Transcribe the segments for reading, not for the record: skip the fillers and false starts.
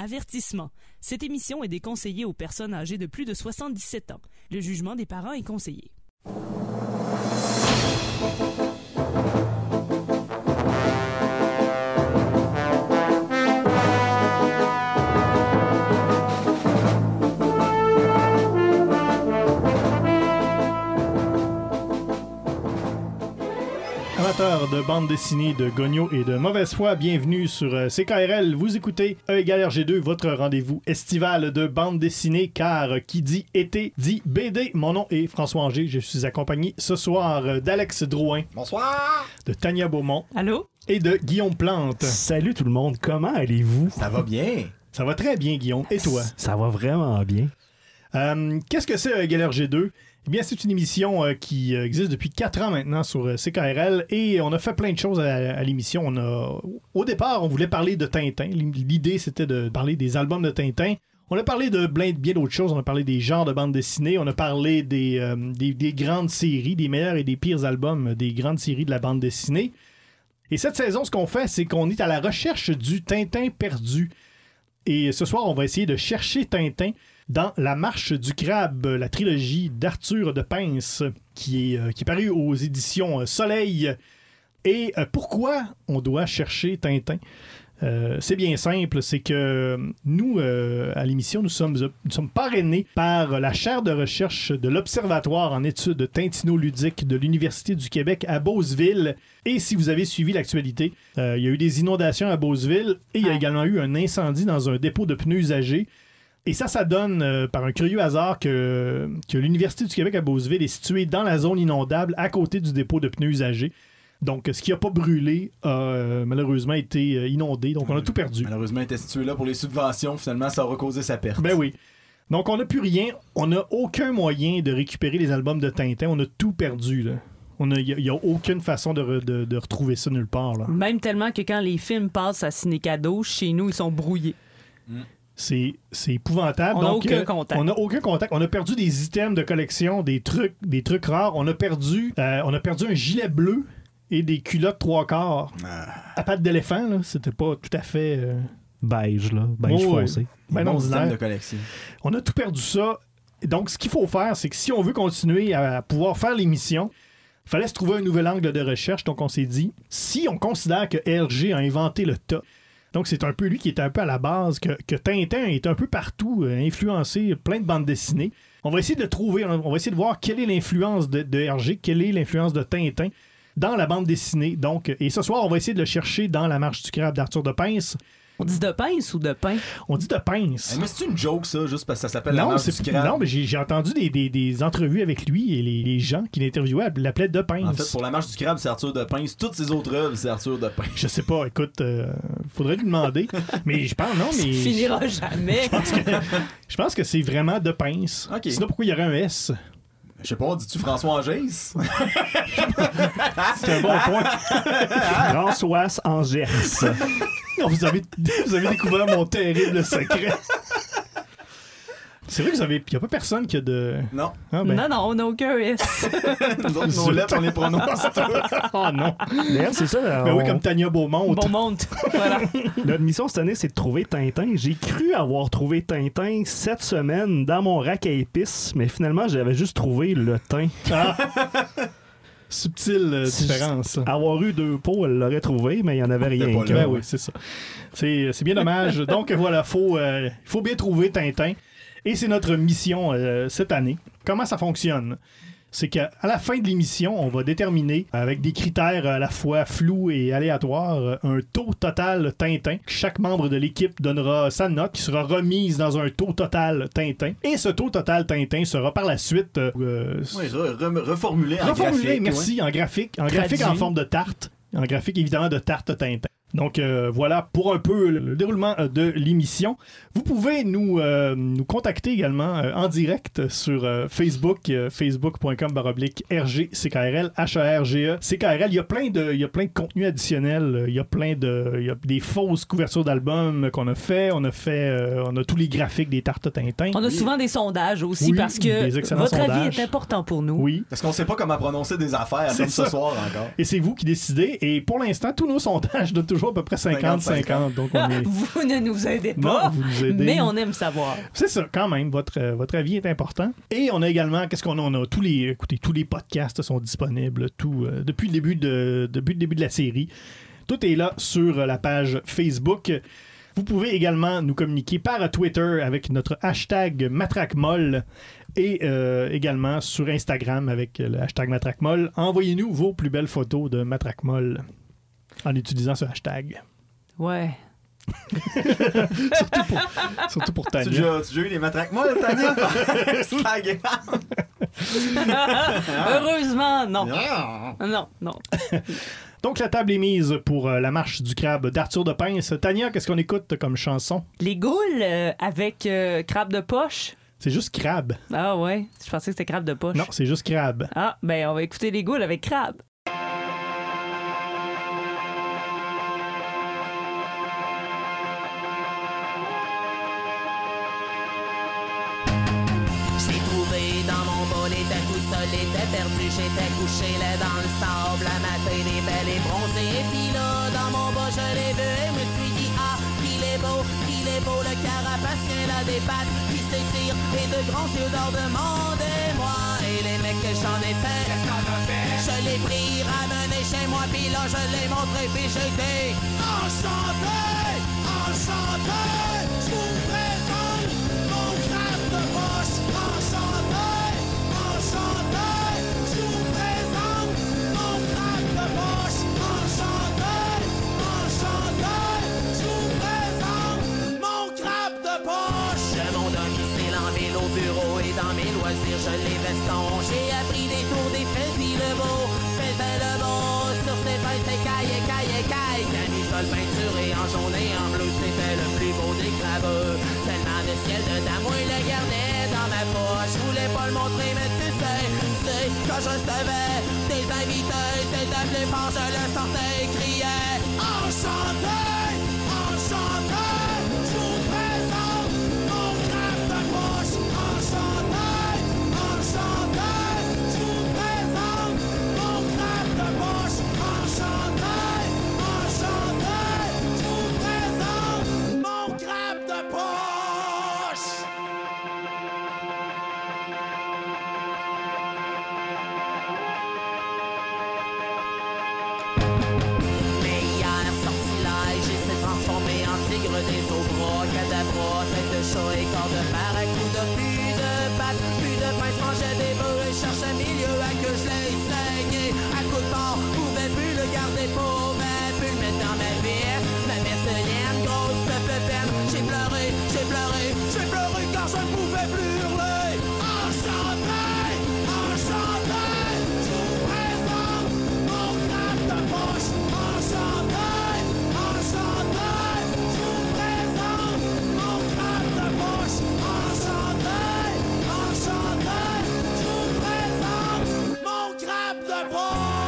Avertissement. Cette émission est déconseillée aux personnes âgées de plus de 77 ans. Le jugement des parents est conseillé. Amateurs de bande dessinée, de gognos et de mauvaise foi, bienvenue sur CKRL. Vous écoutez E=RG2, votre rendez-vous estival de bande dessinée, car qui dit été dit BD. Mon nom est François Anger. Je suis accompagné ce soir d'Alex Drouin. Bonsoir. De Tania Beaumont. Allô? Et de Guillaume Plante. Salut tout le monde, comment allez-vous? Ça va bien. Ça va très bien, Guillaume. Et toi? Ça va vraiment bien. Qu'est-ce que c'est E=RG2? Eh bien, c'est une émission qui existe depuis 4 ans maintenant sur CKRL et on a fait plein de choses à l'émission. Au départ, on voulait parler de Tintin. L'idée, c'était de parler des albums de Tintin. On a parlé de bien d'autres choses. On a parlé des genres de bandes dessinées. On a parlé des grandes séries, des meilleurs et des pires albums des grandes séries de la bande dessinée. Et cette saison, ce qu'on fait, c'est qu'on est à la recherche du Tintin perdu. Et ce soir, on va essayer de chercher Tintin dans La Marche du Crabe, la trilogie d'Arthur de Pince, qui est parue aux éditions Soleil. Et pourquoi on doit chercher Tintin? C'est bien simple, c'est que nous, à l'émission, nous sommes parrainés par la chaire de recherche de l'Observatoire en études tintinoludiques de l'Université du Québec à Beauceville. Et si vous avez suivi l'actualité, il y a eu des inondations à Beauceville et il y a également eu un incendie dans un dépôt de pneus usagés. Et ça donne, par un curieux hasard, que l'Université du Québec à Beauceville est située dans la zone inondable à côté du dépôt de pneus usagés. Donc, ce qui n'a pas brûlé a malheureusement été inondé. Donc, on a tout perdu. Malheureusement, il était situé là pour les subventions. Finalement, ça aura causé sa perte. Ben oui. Donc, on n'a plus rien. On n'a aucun moyen de récupérer les albums de Tintin. On a tout perdu, là. Il n'y a aucune façon de retrouver ça nulle part, là. Même tellement que quand les films passent à Ciné-Cadeau, chez nous, ils sont brouillés. C'est épouvantable. On n'a aucun contact. On n'a aucun contact. On a perdu des items de collection, des trucs rares. On a perdu un gilet bleu et des culottes 3/4 à pattes d'éléphant. Là. C'était pas tout à fait... Beige, là. Beige foncé. Ben bon ordinaire. système de collection. On a tout perdu ça. Donc, ce qu'il faut faire, c'est que si on veut continuer à pouvoir faire l'émission, il fallait se trouver un nouvel angle de recherche. Donc, on s'est dit, si on considère que Hergé a inventé le tas, donc c'est un peu lui qui est un peu à la base, que Tintin est un peu partout, influencé plein de bandes dessinées. On va essayer de trouver, on va essayer de voir quelle est l'influence de Hergé, quelle est l'influence de Tintin dans la bande dessinée. Donc, et ce soir, on va essayer de le chercher dans La Marche du Crabe d'Arthur de Pince. On dit de pince ou de pain? On dit de Pince. Mais c'est une joke, ça, juste parce que ça s'appelle La Marche du Crabe? Non, mais j'ai entendu des entrevues avec lui et les gens qui l'interviewaient l'appelaient de Pince. En fait, pour La Marche du Crabe, c'est Arthur de Pince. Toutes ses autres œuvres, c'est Arthur de Pince. Je sais pas, écoute, faudrait lui demander. Mais je pense, non, mais... Ça finira jamais. Je pense que c'est vraiment de Pince. Okay. Sinon, pourquoi il y aurait un S? Je sais pas, dis-tu François Angers? C'est un bon point. François Angers. Non, vous avez découvert mon terrible secret. C'est vrai que il n'y a pas personne qui a de... Non. Ah, ben. Non, on n'a aucun S. Nous autres, nos lettres, on les prononce. Oh non. D'ailleurs, c'est ça. Ben oui, comme Tania Beaumont. Bon monte. Voilà. Notre mission cette année, c'est de trouver Tintin. J'ai cru avoir trouvé Tintin cette semaine dans mon rack à épices, mais finalement, j'avais juste trouvé le thym. Ah. Subtile différence. Avoir eu 2 pots, elle l'aurait trouvé, mais il n'y en avait rien. Ben oui, c'est ça. C'est bien dommage. Donc voilà, il faut bien trouver Tintin. Et c'est notre mission cette année. Comment ça fonctionne? C'est qu'à la fin de l'émission, on va déterminer, avec des critères à la fois flous et aléatoires, un taux total Tintin. Chaque membre de l'équipe donnera sa note qui sera remise dans un taux total Tintin. Et ce taux total Tintin sera par la suite... reformulé en graphique. Merci, en graphique. En graphique en forme de tarte. En graphique, évidemment, de tarte Tintin. Donc voilà pour un peu le déroulement de l'émission. Vous pouvez nous contacter également en direct sur Facebook, facebook.com/RGCKRL, HARGE, CKRL. Il y a plein de contenus additionnels. Il y a des fausses couvertures d'albums qu'on a fait. On a tous les graphiques des tartes Tintin. On a souvent des sondages aussi parce que votre avis est important pour nous. Oui. Parce qu'on ne sait pas comment prononcer des affaires comme ce soir encore. Et c'est vous qui décidez. Et pour l'instant, tous nos sondages donnent toujours toujours à peu près 50-50. Donc on est... Vous ne nous aidez Non, pas, vous nous aidez. mais on aime savoir. C'est ça, quand même, votre avis est important. Et on a également, qu'est-ce qu'on a? On a tous les podcasts sont disponibles depuis le début de la série. Tout est là sur la page Facebook. Vous pouvez également nous communiquer par Twitter avec notre hashtag MatraqueMolle et également sur Instagram avec le hashtag MatraqueMolle. Envoyez-nous vos plus belles photos de MatraqueMolle en utilisant ce hashtag. Ouais. Surtout pour Tu Tania. as déjà eu les matraques molles, Tania? Instagram? Heureusement, non. Non. Donc, la table est mise pour la marche du crabe d'Arthur de Pince. Tania, qu'est-ce qu'on écoute comme chanson? Les goules avec crabe de poche. C'est juste crabe. Ah ouais, je pensais que c'était crabe de poche. Non, c'est juste crabe. Ah, ben on va écouter les goules avec crabe. J'ai trouvé dans mon bol, était tout seul, était perdu, j'étais couché là dans le sable, la matin des belles et bronzée. Et puis là, dans mon bol, je l'ai vu et me suis dit, ah, qu'il est beau, le carapacien là des pattes qui s'étire et de grands yeux d'or demandez-moi. Et les mecs que j'en ai fait, je l'ai pris, ramené chez moi, puis là je l'ai montré, puis j'ai dit, enchanté, je vous présente mon crabe de poche. Enchanté, je vous présente mon crabe de poche. Enchanté, je vous présente mon crabe de poche. De mon domicile en ville au bureau et dans mes loisirs je l'ai veston. J'ai appris des tours des faisait le beau, sur ses pinces et caille. Camisole peinturée en jaune et en bleu, c'était le plus beau des crabeux. Tellement de ciel dedans, moi il le gardait dans ma poche. Je voulais pas le montrer, mais tu sais, quand je recevais des invités, c'était plus fort, je le sortais et criais. Enchanté, je vous présente mon crabe de poche. Enchanté, je vous présente mon crabe de poche. Enchanté, je vous présente mon crabe de poche. Mais hier, sortilège, il s'est transformé en tigre des eaux bras, cadabra, tête de chat et corps de barracuda, plus de pattes, plus de pince, mangeait des bœufs et cherchait milieu à que je l'ai saigné. À coup de bord, pouvais plus le garder, pouvais plus le mettre dans ma veste de laine, grosse peine. J'ai pleuré car je ne pouvais plus hurler. Enchanté, je vous présente mon crabe de poche. Enchanté, je vous présente mon crabe de poche. Enchanté, je vous présente mon crabe de poche.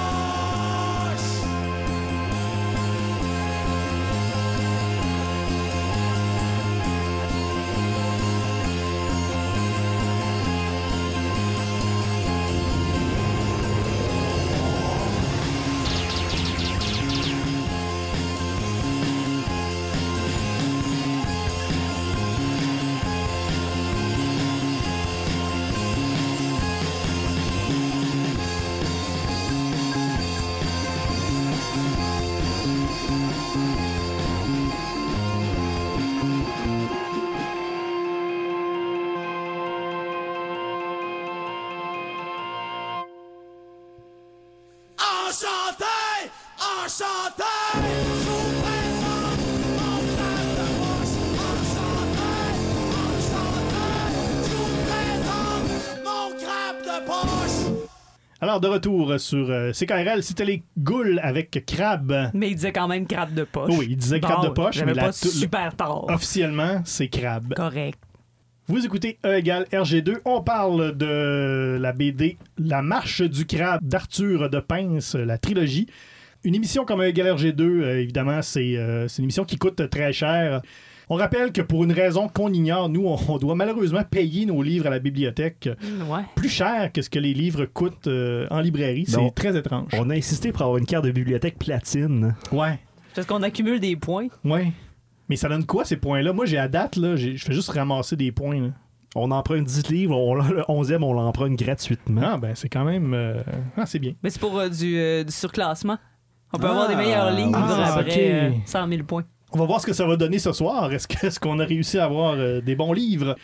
Enchanté, je vous présente mon crabe de poche. Enchanté, je vous présente mon crabe de poche. Alors, de retour sur CKRL, c'était les goules avec crabe. Mais il disait quand même crabe de poche. Oui, il disait crabe de poche, j'avais mais pas super tard. officiellement, c'est crabe. Correct. Vous écoutez E égale RG2. On parle de la BD La marche du crabe d'Arthur de Pince, la trilogie. Une émission comme E égale RG2, évidemment, c'est une émission qui coûte très cher. On rappelle que pour une raison qu'on ignore, nous, on doit malheureusement payer nos livres à la bibliothèque Ouais. plus cher que ce que les livres coûtent en librairie. C'est Donc, très étrange. On a insisté pour avoir une carte de bibliothèque platine. Ouais. Parce qu'on accumule des points. Ouais. Mais ça donne quoi, ces points-là? Moi, j'ai à date, là, je fais juste ramasser des points. Là. On emprunte 10 livres, le 11e, on l'emprunte gratuitement. Ah, ben, c'est quand même... c'est bien. Mais c'est pour du surclassement. On peut avoir des meilleurs livres après 100 000 points. On va voir ce que ça va donner ce soir. Est-ce qu'on a réussi à avoir des bons livres?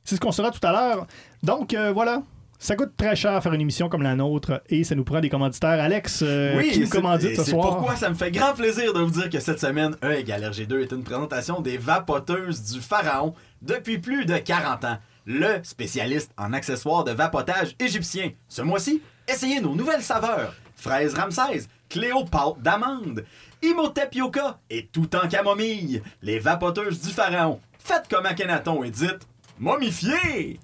C'est ce qu'on saura tout à l'heure. Donc, voilà. Ça coûte très cher à faire une émission comme la nôtre et ça nous prend des commanditaires. Alex, qui nous commandite ce soir? C'est pourquoi ça me fait grand plaisir de vous dire que cette semaine, E égale RG2 est une présentation des vapoteuses du Pharaon depuis plus de 40 ans. Le spécialiste en accessoires de vapotage égyptien. Ce mois-ci, essayez nos nouvelles saveurs. Fraise Ramsès, Cléopâtre d'amande, Imhotep Yoka et tout en camomille. Les vapoteuses du Pharaon. Faites comme Akhenaton et dites « momifié ».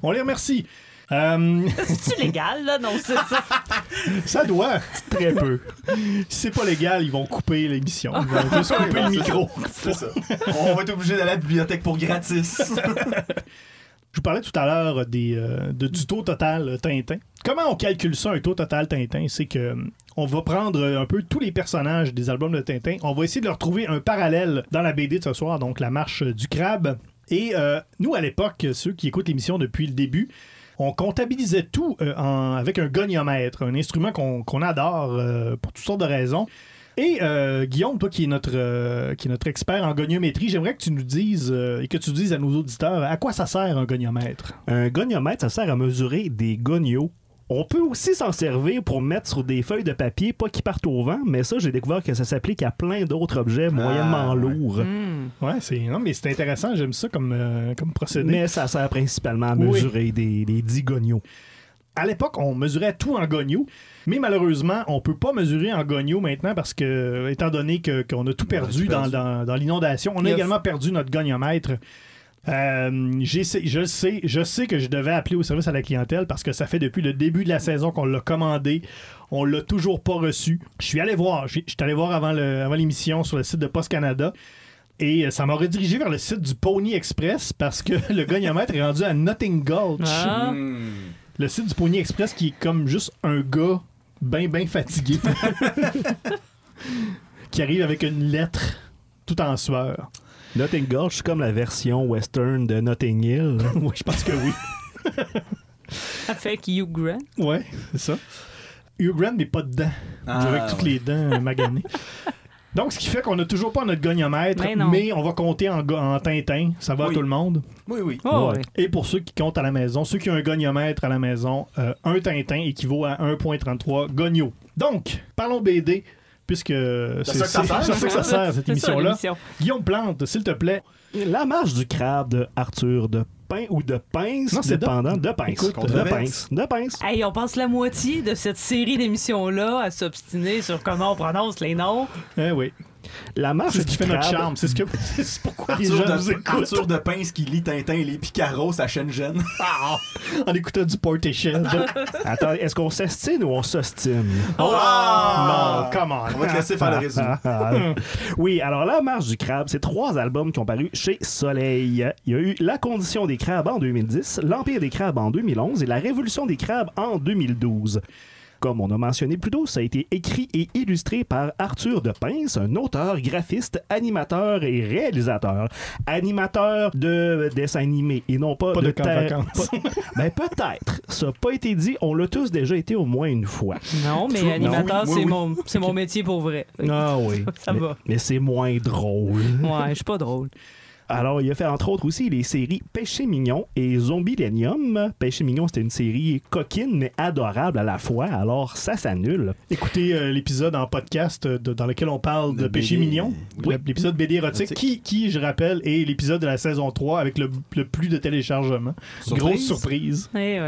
On les remercie. C'est-tu légal, là? Non, c'est ça. Ça doit. Très peu. Si c'est pas légal, ils vont couper l'émission. Ils vont juste couper le micro. C'est ça. On va être obligé d'aller à la bibliothèque pour gratis. Je vous parlais tout à l'heure du taux total Tintin. Comment on calcule ça, un taux total Tintin? C'est que on va prendre un peu tous les personnages des albums de Tintin. On va essayer de leur trouver un parallèle dans la BD de ce soir, donc La Marche du Crabe. Et nous, à l'époque, ceux qui écoutent l'émission depuis le début, on comptabilisait tout avec un goniomètre, un instrument qu'on adore pour toutes sortes de raisons. Et Guillaume, toi qui est notre expert en goniométrie, j'aimerais que tu nous dises et que tu dises à nos auditeurs à quoi ça sert un goniomètre. Un goniomètre, ça sert à mesurer des gonios. On peut aussi s'en servir pour mettre sur des feuilles de papier, pas qui partent au vent, mais ça, j'ai découvert que ça s'applique à plein d'autres objets moyennement lourds. Ouais, mais c'est intéressant, j'aime ça comme procédé. Mais ça sert principalement à mesurer des 10 gonios. À l'époque, on mesurait tout en gonios, mais malheureusement, on peut pas mesurer en gonios maintenant parce que, étant donné qu'on a tout perdu dans l'inondation, on a également perdu notre goniomètre. Je sais que je devais appeler au service à la clientèle parce que ça fait depuis le début de la saison qu'on l'a commandé. On l'a toujours pas reçu. Je suis allé voir avant l'émission sur le site de Post Canada. Et ça m'a redirigé vers le site du Pony Express parce que le goniomètre est rendu à Notting Gulch. Ah. Le site du Pony Express qui est comme juste un gars bien fatigué qui arrive avec une lettre tout en sueur. Notting Gulch, c'est comme la version western de Notting Hill. Oui, je pense que oui. Avec Hugh Grant. Ouais, c'est ça. Hugh Grant, mais pas de dents. Avec toutes les dents maganées. Donc, ce qui fait qu'on n'a toujours pas notre goniomètre, mais on va compter en Tintin. Ça va à tout le monde? Oui. Oh, ouais. Et pour ceux qui comptent à la maison, ceux qui ont un goniomètre à la maison, un Tintin équivaut à 1.33 gonios. Donc, parlons BD, puisque c'est ça que ça sert, cette émission-là. Guillaume Plante, s'il te plaît. La Marche du Crabe de Arthur de Pin ou de Pince, non, c'est dépendant de Pince. Écoute, de Pince. Hey, on passe la moitié de cette série d'émissions-là à s'obstiner sur comment on prononce les noms. Eh oui. La Marche c'est ce qui fait notre charme. C'est pourquoi les gens nous écoutent. Arthur de Pince qui lit Tintin et les Picaros à Shenzhen. En écoutant du Portishead. Attends, est-ce qu'on s'estime ou on s'ostine? Non, come on. On va te laisser faire le résumé. Oui, alors La Marche du Crabe, c'est 3 albums qui ont paru chez Soleil. Il y a eu La Condition des crabes en 2010, L'Empire des crabes en 2011 et La Révolution des crabes en 2012. Comme on a mentionné plus tôt, ça a été écrit et illustré par Arthur de Pince, un auteur, graphiste, animateur et réalisateur. Animateur de dessins animés et non pas de camp de vacances. Ben peut-être. Ça n'a pas été dit. On l'a tous déjà été au moins une fois. Non, mais animateur, oui. c'est mon métier pour vrai. Ah oui. Ça va. Mais c'est moins drôle. Ouais, je suis pas drôle. Alors, il a fait entre autres aussi les séries Péché Mignon et Zombielenium. Péché Mignon, c'était une série coquine mais adorable à la fois, alors ça s'annule. Écoutez l'épisode en podcast dans lequel on parle de Péché Mignon, l'épisode BD érotique, qui, je rappelle, est l'épisode de la saison 3 avec le plus de téléchargements. Grosse surprise. Oui.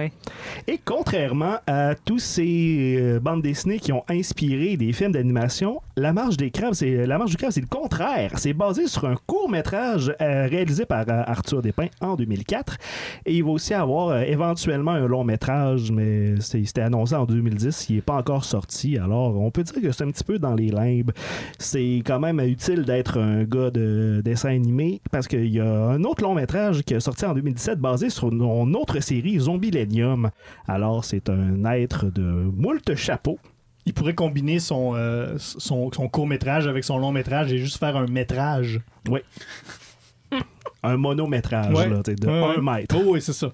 Et contrairement à tous ces bandes dessinées qui ont inspiré des films d'animation, La Marche du Crabe, c'est le contraire. C'est basé sur un court-métrage réalisé par Arthur Despins en 2004. Et il va aussi avoir éventuellement un long-métrage, mais c'était annoncé en 2010. Il n'est pas encore sorti. Alors, on peut dire que c'est un petit peu dans les limbes. C'est quand même utile d'être un gars de dessin animé parce qu'il y a un autre long-métrage qui est sorti en 2017 basé sur une autre série, Zombielenium. Alors, c'est un être de moult chapeaux il pourrait combiner son court-métrage avec son long-métrage et juste faire un métrage. Oui. Un monométrage, Ouais. là, de Ouais. 1 mètre. Oh, oui, c'est ça.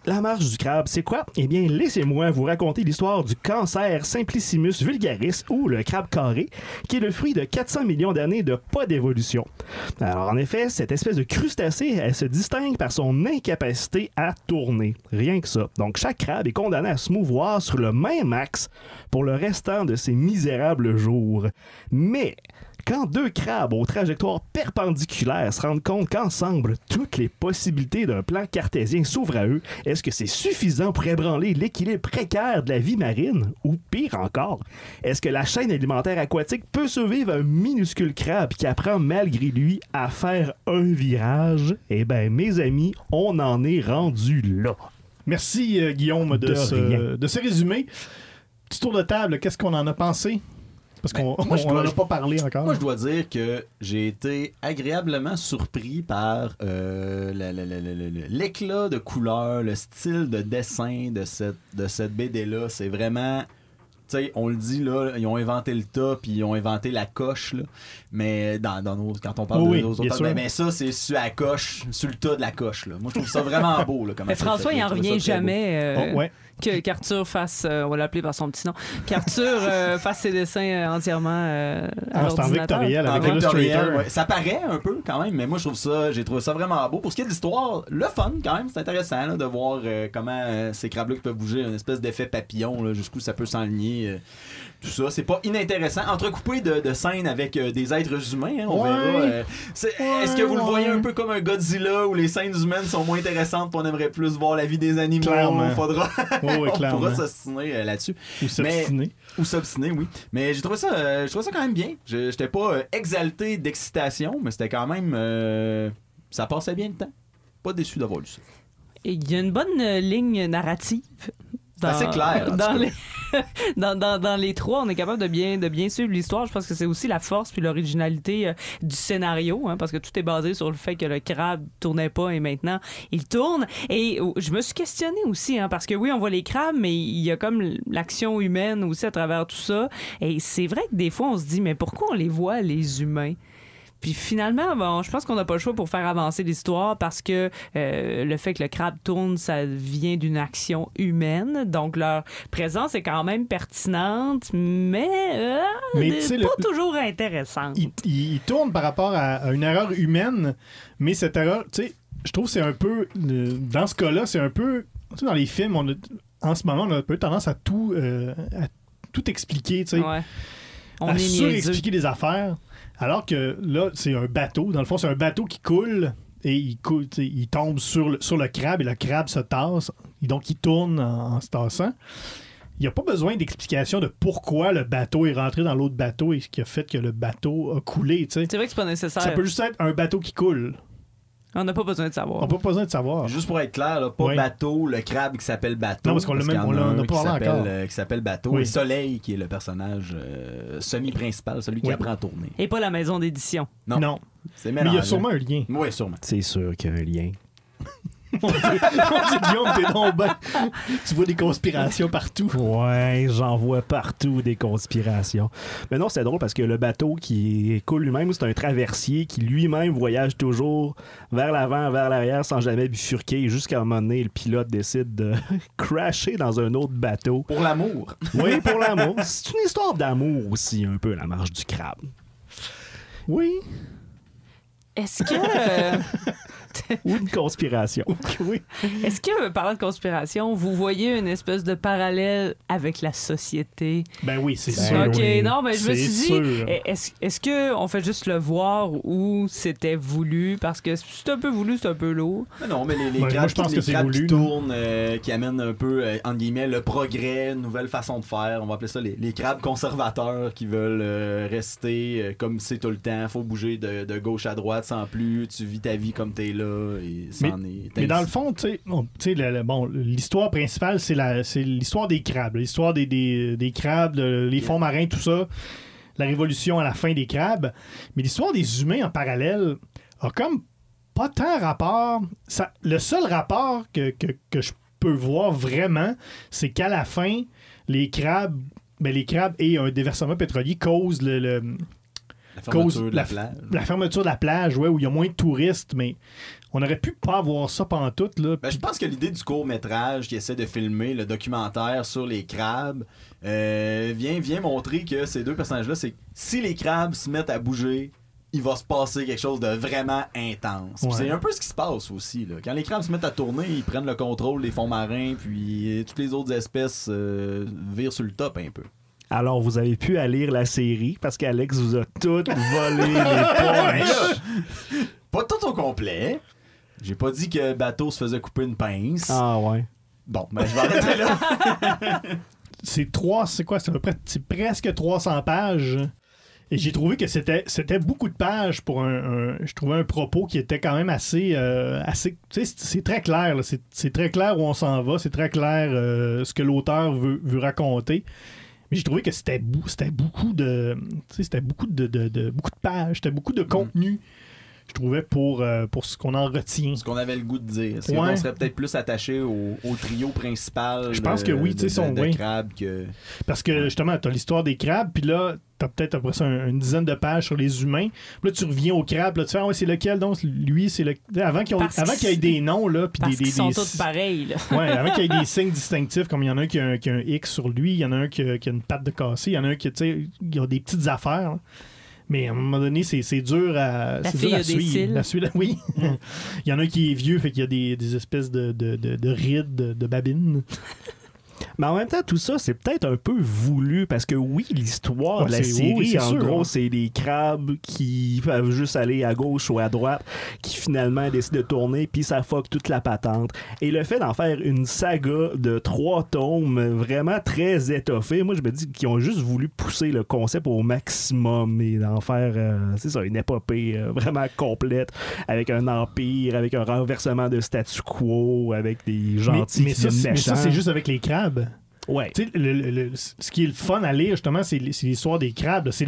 La marche du crabe, c'est quoi? Eh bien, laissez-moi vous raconter l'histoire du Cancer Simplicissimus vulgaris, ou le crabe carré, qui est le fruit de 400 millions d'années de pas d'évolution. Alors, en effet, cette espèce de crustacé, elle se distingue par son incapacité à tourner. Rien que ça. Donc, chaque crabe est condamné à se mouvoir sur le même axe pour le restant de ses misérables jours. Mais... quand deux crabes aux trajectoires perpendiculaires se rendent compte qu'ensemble, toutes les possibilités d'un plan cartésien s'ouvrent à eux, est-ce que c'est suffisant pour ébranler l'équilibre précaire de la vie marine? Ou pire encore, est-ce que la chaîne alimentaire aquatique peut survivre un minuscule crabe qui apprend malgré lui à faire un virage? Eh bien, mes amis, on en est rendu là. Merci, Guillaume, de ce résumé. Petit tour de table, qu'est-ce qu'on en a pensé? Parce qu'on n'en a pas parlé encore. Moi, je dois dire que j'ai été agréablement surpris par l'éclat de couleur, le style de dessin de cette BD-là. C'est vraiment... Tu sais, on le dit, là, ils ont inventé le tas puis ils ont inventé la coche, là. Mais quand on parle de nos auteurs, mais ça, c'est sur la coche, sur le tas de la coche, là. Moi, je trouve ça vraiment beau, là. Mais François, il n'en revient jamais ouais. qu'Arthur fasse, on va l'appeler par son petit nom, qu'Arthur fasse ses dessins entièrement à l'ordinateur. C'est en vectoriel avec En vectoriel, Illustrator. ouais. Ça paraît un peu quand même, mais moi j'ai trouvé ça vraiment beau. Pour ce qui est de l'histoire, le fun quand même, c'est intéressant là, de voir comment ces crabes-là qui peuvent bouger, une espèce d'effet papillon, là, jusqu'où ça peut s'enligner. Tout ça, c'est pas inintéressant. Entrecoupé de scènes avec des êtres humains, hein, on verra. Est-ce que vous le voyez un peu comme un Godzilla où les scènes humaines sont moins intéressantes, on aimerait plus voir la vie des animaux? Clairement. Faudra... Oui, on clairement. pourra s'obstiner là-dessus. Ou s'obstiner. Ou s'obstiner, oui. Mais j'ai trouvé ça quand même bien. J'étais pas exalté d'excitation, mais c'était quand même... ça passait bien le temps. Pas déçu d'avoir lu ça. Et il y a une bonne ligne narrative. C'est assez clair. en tout cas. Dans les trois, on est capable de bien suivre l'histoire. Je pense que c'est aussi la force puis l'originalité du scénario, hein, parce que tout est basé sur le fait que le crabe tournait pas et maintenant il tourne. Et je me suis questionné aussi, hein, parce que oui, on voit les crabes, mais il y a comme l'action humaine aussi à travers tout ça. Et c'est vrai que des fois, on se dit, mais pourquoi on les voit, les humains? Puis finalement, bon, je pense qu'on n'a pas le choix pour faire avancer l'histoire parce que le fait que le crabe tourne, ça vient d'une action humaine. Donc, leur présence est quand même pertinente, mais pas toujours intéressante. Il tourne par rapport à une erreur humaine, mais cette erreur, tu sais, je trouve que c'est un peu... dans ce cas-là, c'est un peu... Tu sais, dans les films, en ce moment, on a un peu tendance à tout expliquer, tu sais. Ouais. À surexpliquer des affaires. Alors que là, c'est un bateau. Dans le fond, c'est un bateau qui coule et il tombe sur le crabe et le crabe se tasse. Et donc, il tourne en se tassant. Il n'y a pas besoin d'explication de pourquoi le bateau est rentré dans l'autre bateau et ce qui a fait que le bateau a coulé. T'sais. C'est vrai que c'est pas nécessaire. Ça peut juste être un bateau qui coule. On n'a pas besoin de savoir. On n'a pas besoin de savoir. Juste pour être clair, là, pas bateau, le crabe qui s'appelle Bateau. Non, parce qu'on l'a même qu'il y en a pas parlé encore. qui s'appelle Bateau. Oui. Et Soleil, qui est le personnage semi-principal, celui qui apprend à tourner. Et pas la maison d'édition. Non. C'est mais il y a sûrement un lien. Oui, sûrement. C'est sûr qu'il y a un lien. Mon Dieu, Guillaume, t'es donc ben. Tu vois des conspirations partout. Ouais, j'en vois partout des conspirations. Mais non, c'est drôle parce que le bateau qui coule lui-même, c'est un traversier qui lui-même voyage toujours vers l'avant, vers l'arrière sans jamais bifurquer jusqu'à un moment donné, le pilote décide de crasher dans un autre bateau. Pour l'amour. Oui, pour l'amour. C'est une histoire d'amour aussi, un peu, la marche du crabe. Oui. Est-ce que... Ou une conspiration. Oui. Est-ce que, parlant de conspiration, vous voyez une espèce de parallèle avec la société? Ben oui, c'est Ben sûr. OK, oui. non, mais je me C'est suis dit, sûr. est-ce qu'on fait juste le voir ou c'était voulu? Parce que c'est un peu voulu, c'est un peu lourd. Mais non, mais les Ouais, crabes, moi, je pense les que c'est crabes voulu, qui là. tournent, qui amènent un peu, entre guillemets, le progrès, une nouvelle façon de faire. On va appeler ça les crabes conservateurs qui veulent rester comme c'est tout le temps. Faut bouger de gauche à droite sans plus. Tu vis ta vie comme t'es là. Et Mais dans le fond, tu sais, l'histoire principale, c'est l'histoire des crabes. L'histoire des crabes, les fonds marins, tout ça. La révolution à la fin des crabes. Mais l'histoire des humains en parallèle a comme pas tant rapport. Le seul rapport que je peux voir vraiment, c'est qu'à la fin, les crabes les crabes et un déversement pétrolier causent La fermeture de la plage. La fermeture de la plage, ouais, où il y a moins de touristes, mais on aurait pu pas voir ça pantoute, là. Je pense que l'idée du court-métrage qui essaie de filmer le documentaire sur les crabes vient montrer que ces deux personnages-là, c'est que si les crabes se mettent à bouger, il va se passer quelque chose de vraiment intense. Ouais. C'est un peu ce qui se passe aussi, là. Quand les crabes se mettent à tourner, ils prennent le contrôle des fonds marins, puis toutes les autres espèces virent sur le top un peu. Alors, vous avez pu aller lire la série parce qu'Alex vous a tout volé les poches. Pas tout au complet. J'ai pas dit que Bateau se faisait couper une pince. Ah ouais. Bon, ben je vais arrêter là. C'est presque 300 pages. Et j'ai trouvé que c'était beaucoup de pages pour je trouvais un propos qui était quand même assez tu sais, c'est très clair, là. C'est très clair où on s'en va, c'est très clair ce que l'auteur veut raconter. Mais j'ai trouvé que c'était beaucoup de pages, c'était beaucoup de contenu. Je trouvais pour ce qu'on en retient. Ce qu'on avait le goût de dire. Est-ce Ouais. qu'on serait peut-être plus attaché au trio principal Je pense que oui, tu sais, de crabes que... Parce que justement, t'as l'histoire des crabes, puis là, t'as peut-être après ça une dizaine de pages sur les humains. Puis là, tu reviens aux crabes, là, tu fais, ah ouais, c'est lequel donc? Lui, c'est le. Avant qu'il y ait des noms, là, puis Parce des. qu'ils sont tous pareils, là. Ouais, avant qu'il y ait des signes distinctifs, comme il y en a un qui a un X sur lui, il y en a un qui a une patte de cassé, il y en a un qui, tu sais, il a des petites affaires, là. Mais à un moment donné, c'est dur à, La c'est fille dur à a des suivre. cils. Oui. Il y en a un qui est vieux, fait qu'il y a des espèces de rides, de babines. Mais en même temps, tout ça, c'est peut-être un peu voulu parce que oui, l'histoire Ouais, de la c'est- série, oui, c'est en sûr, gros, hein. c'est des crabes qui peuvent juste aller à gauche ou à droite, qui finalement décident de tourner, puis ça fuck toute la patente. Et le fait d'en faire une saga de 3 tomes vraiment très étoffée, moi je me dis qu'ils ont juste voulu pousser le concept au maximum et d'en faire, c'est ça, une épopée vraiment complète avec un empire, avec un renversement de statu quo, avec des gentils mais qui ça, deviennent mais ça, méchants. c'est juste avec les crabes. Ouais. Tu sais, ce qui est le fun à lire, justement, c'est l'histoire des crabes. là. C'est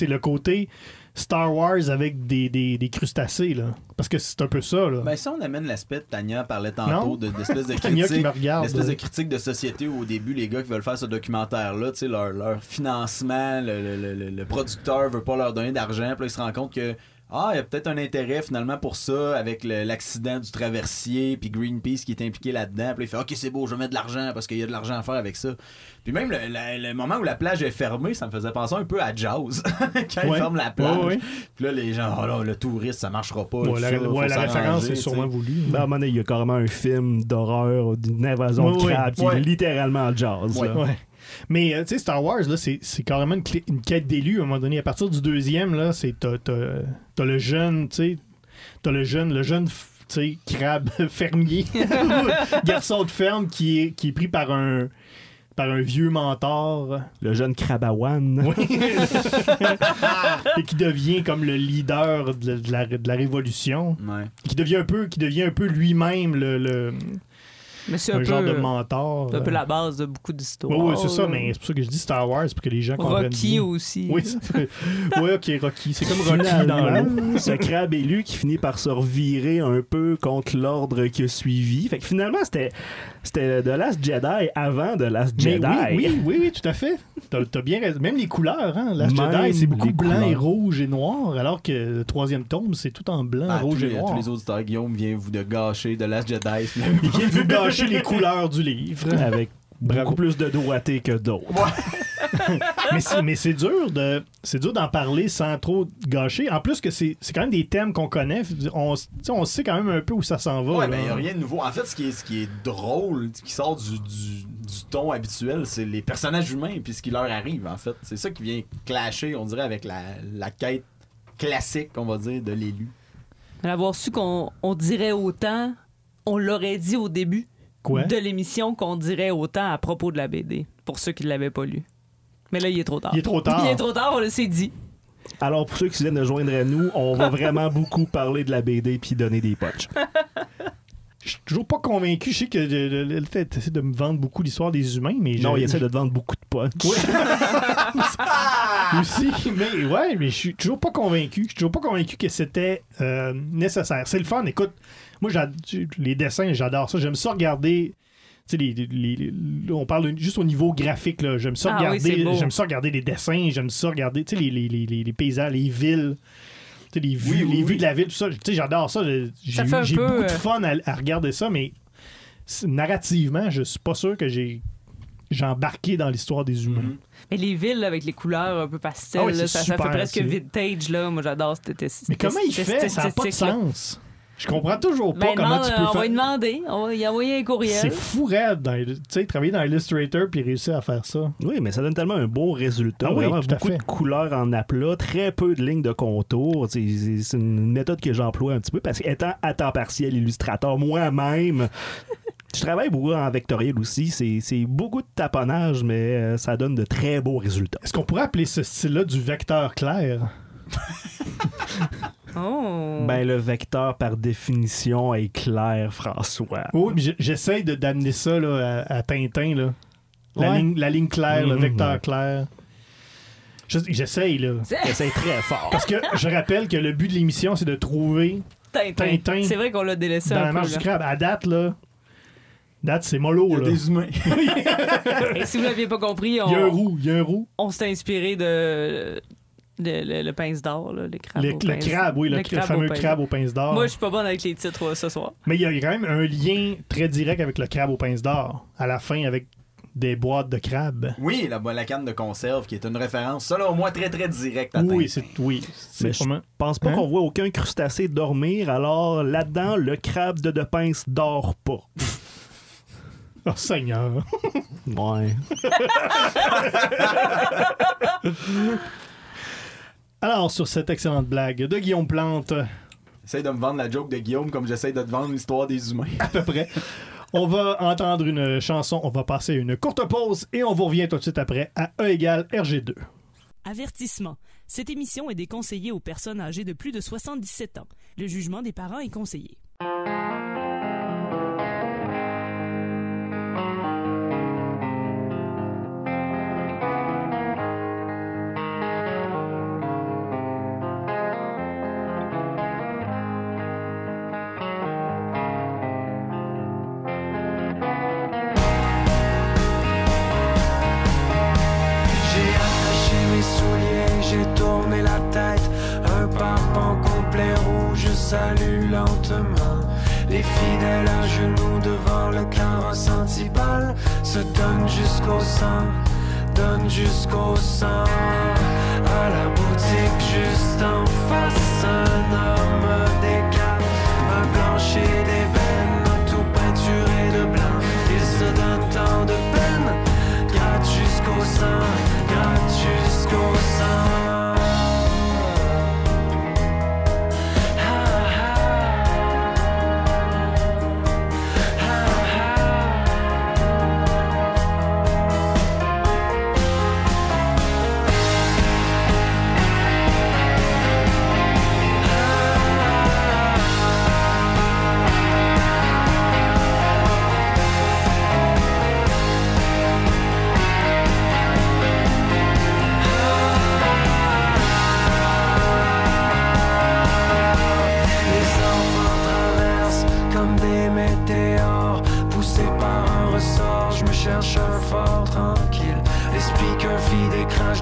le côté Star Wars avec des crustacés, là. Parce que c'est un peu ça, là. Ben, si on amène l'aspect, Tania parlait tantôt Non. d'espèce de Tania qui critique, me regarde. l'espèce de critique de société où au début, les gars qui veulent faire ce documentaire-là, tu sais, leur financement, le producteur veut pas leur donner d'argent, puis là, ils se rendent compte que il y a peut-être un intérêt finalement pour ça avec l'accident du traversier puis Greenpeace qui est impliqué là-dedans. Puis il fait OK, c'est beau, je vais mettre de l'argent parce qu'il y a de l'argent à faire avec ça. Puis même le moment où la plage est fermée, ça me faisait penser un peu à Jaws quand ils Ouais. ferment la plage. Ouais. Puis là les gens là le touriste ça marchera pas. Ouais, tout ça, faut la s'arranger, référence est tu sais. sûrement voulue. Ben, à un moment donné, il y a carrément un film d'horreur d'une invasion de Oui, crabes qui ouais. est littéralement jazz. Ouais. là. Ouais. Mais tu sais, Star Wars, là, c'est carrément une quête d'élu à un moment donné. À partir du deuxième, là, t'as le jeune, tu sais, tu sais, crabe fermier, garçon de ferme qui est pris par un vieux mentor. Le jeune Crabawan. Oui. Et qui devient comme le leader de la révolution. Ouais. Qui devient un peu lui-même le Mais c'est un un genre de peu, mentor. c'est un peu la base de beaucoup d'histoires. Oui, c'est ça, mais c'est pour ça que je dis Star Wars, pour que les gens comprennent. Rocky bien. aussi. Oui, ok, Rocky. C'est comme Rocky dans l'eau. Finalement, ce crabe élu qui finit par se revirer un peu contre l'ordre qui a suivi. Fait que finalement, c'était The Last Jedi avant The Last Mais Jedi. oui, tout à fait. T'as bien raison. Même les couleurs, hein. Last Même Jedi, c'est beaucoup les blanc et couleurs. rouge et noir, alors que le troisième tome, c'est tout en blanc, rouge et À noir. tous les auditeurs, Guillaume vient vous de gâcher de Last Jedi. Il vient de vous gâcher les couleurs du livre. Avec Bravo. beaucoup plus de doigté que d'autres. Mais c'est dur d'en parler sans trop gâcher. En plus que c'est quand même des thèmes qu'on connaît. On sait quand même un peu où ça s'en va. Ouais, là. mais il n'y a rien de nouveau. En fait, ce qui est drôle, qui sort du ton habituel, c'est les personnages humains puis ce qui leur arrive, en fait. C'est ça qui vient clasher, on dirait, avec la quête classique, on va dire, de l'élu. L'avoir su qu'on dirait autant, on l'aurait dit au début Quoi? de l'émission qu'on dirait autant à propos de la BD, pour ceux qui ne l'avaient pas lu. Mais là, il est trop tard. Il est trop tard. Il est trop tard, on le s'est dit. Alors, pour ceux qui viennent de joindre à nous, on va vraiment beaucoup parler de la BD puis donner des punchs. Je suis toujours pas convaincu. Je sais que le fait d'essayer de me vendre beaucoup l'histoire des humains, mais Non, il essaie de te vendre beaucoup de punch. aussi. Mais je suis toujours pas convaincu. Je suis toujours pas convaincu que c'était nécessaire. C'est le fun. Écoute, moi, les dessins, j'adore ça. J'aime ça regarder. Tu Tu sais, là, on parle juste au niveau graphique. Là. J'aime ça regarder les dessins, j'aime ça regarder les paysages, les villes. Les vues de la ville, tout ça. J'adore ça. J'ai beaucoup de fun à regarder ça, mais narrativement, je suis pas sûr que j'ai embarqué dans l'histoire des humains. Mais les villes là, avec les couleurs un peu pastel, ça fait presque vintage. Là. Moi, j'adore cette Mais comment il fait? Ça n'a pas de sens. Je comprends toujours pas comment tu peux faire. On va lui demander. On va y envoyer un courriel. C'est fou raide. Travailler dans Illustrator puis réussir à faire ça. Oui, mais ça donne tellement un beau résultat. Vraiment beaucoup de couleurs en aplat, très peu de lignes de contour. C'est une méthode que j'emploie un petit peu parce qu'étant à temps partiel illustrateur moi-même, je travaille beaucoup en vectoriel aussi. C'est beaucoup de taponnage, mais ça donne de très beaux résultats. Est-ce qu'on pourrait appeler ce style-là du vecteur clair? Ben, le vecteur, par définition, est clair, François. Oui, mais j'essaye d'amener ça là, à Tintin. Là. La ligne claire, le vecteur clair. J'essaye, là. J'essaye très fort. Parce que je rappelle que le but de l'émission, c'est de trouver Tintin. C'est vrai qu'on l'a délaissé dans la marche du crabe. À date, c'est mollo. Il y a des humains. Et si vous l'aviez pas compris, il y a un roux. On s'est inspiré de le pince d'or, là, le crabe le fameux crabe aux pinces d'or. Moi, je suis pas bonne avec les titres ce soir. Mais il y a quand même un lien très direct avec le crabe aux pinces d'or. À la fin, avec des boîtes de crabe. Oui, la canne de conserve qui est une référence, selon moi, très très directe à Oui, Tintin. Mais je pense pas qu'on voit aucun crustacé dormir, alors là-dedans, le crabe de pince dort pas. Oh Seigneur! Ouais. Alors, sur cette excellente blague de Guillaume Plante... Essaye de me vendre la joke de Guillaume comme j'essaye de te vendre l'histoire des humains. À peu près. On va entendre une chanson, on va passer une courte pause et on vous revient tout de suite après à E égale RG2. Avertissement. Cette émission est déconseillée aux personnes âgées de plus de 77 ans. Le jugement des parents est conseillé. Salue lentement. Les fidèles à genoux devant le carrosse antibal se donnent jusqu'au sang, à la boutique juste en face, un homme décale, un plancher d'ébène, tout peinturé de blanc. Il se donne tant de peine, gratte jusqu'au sang,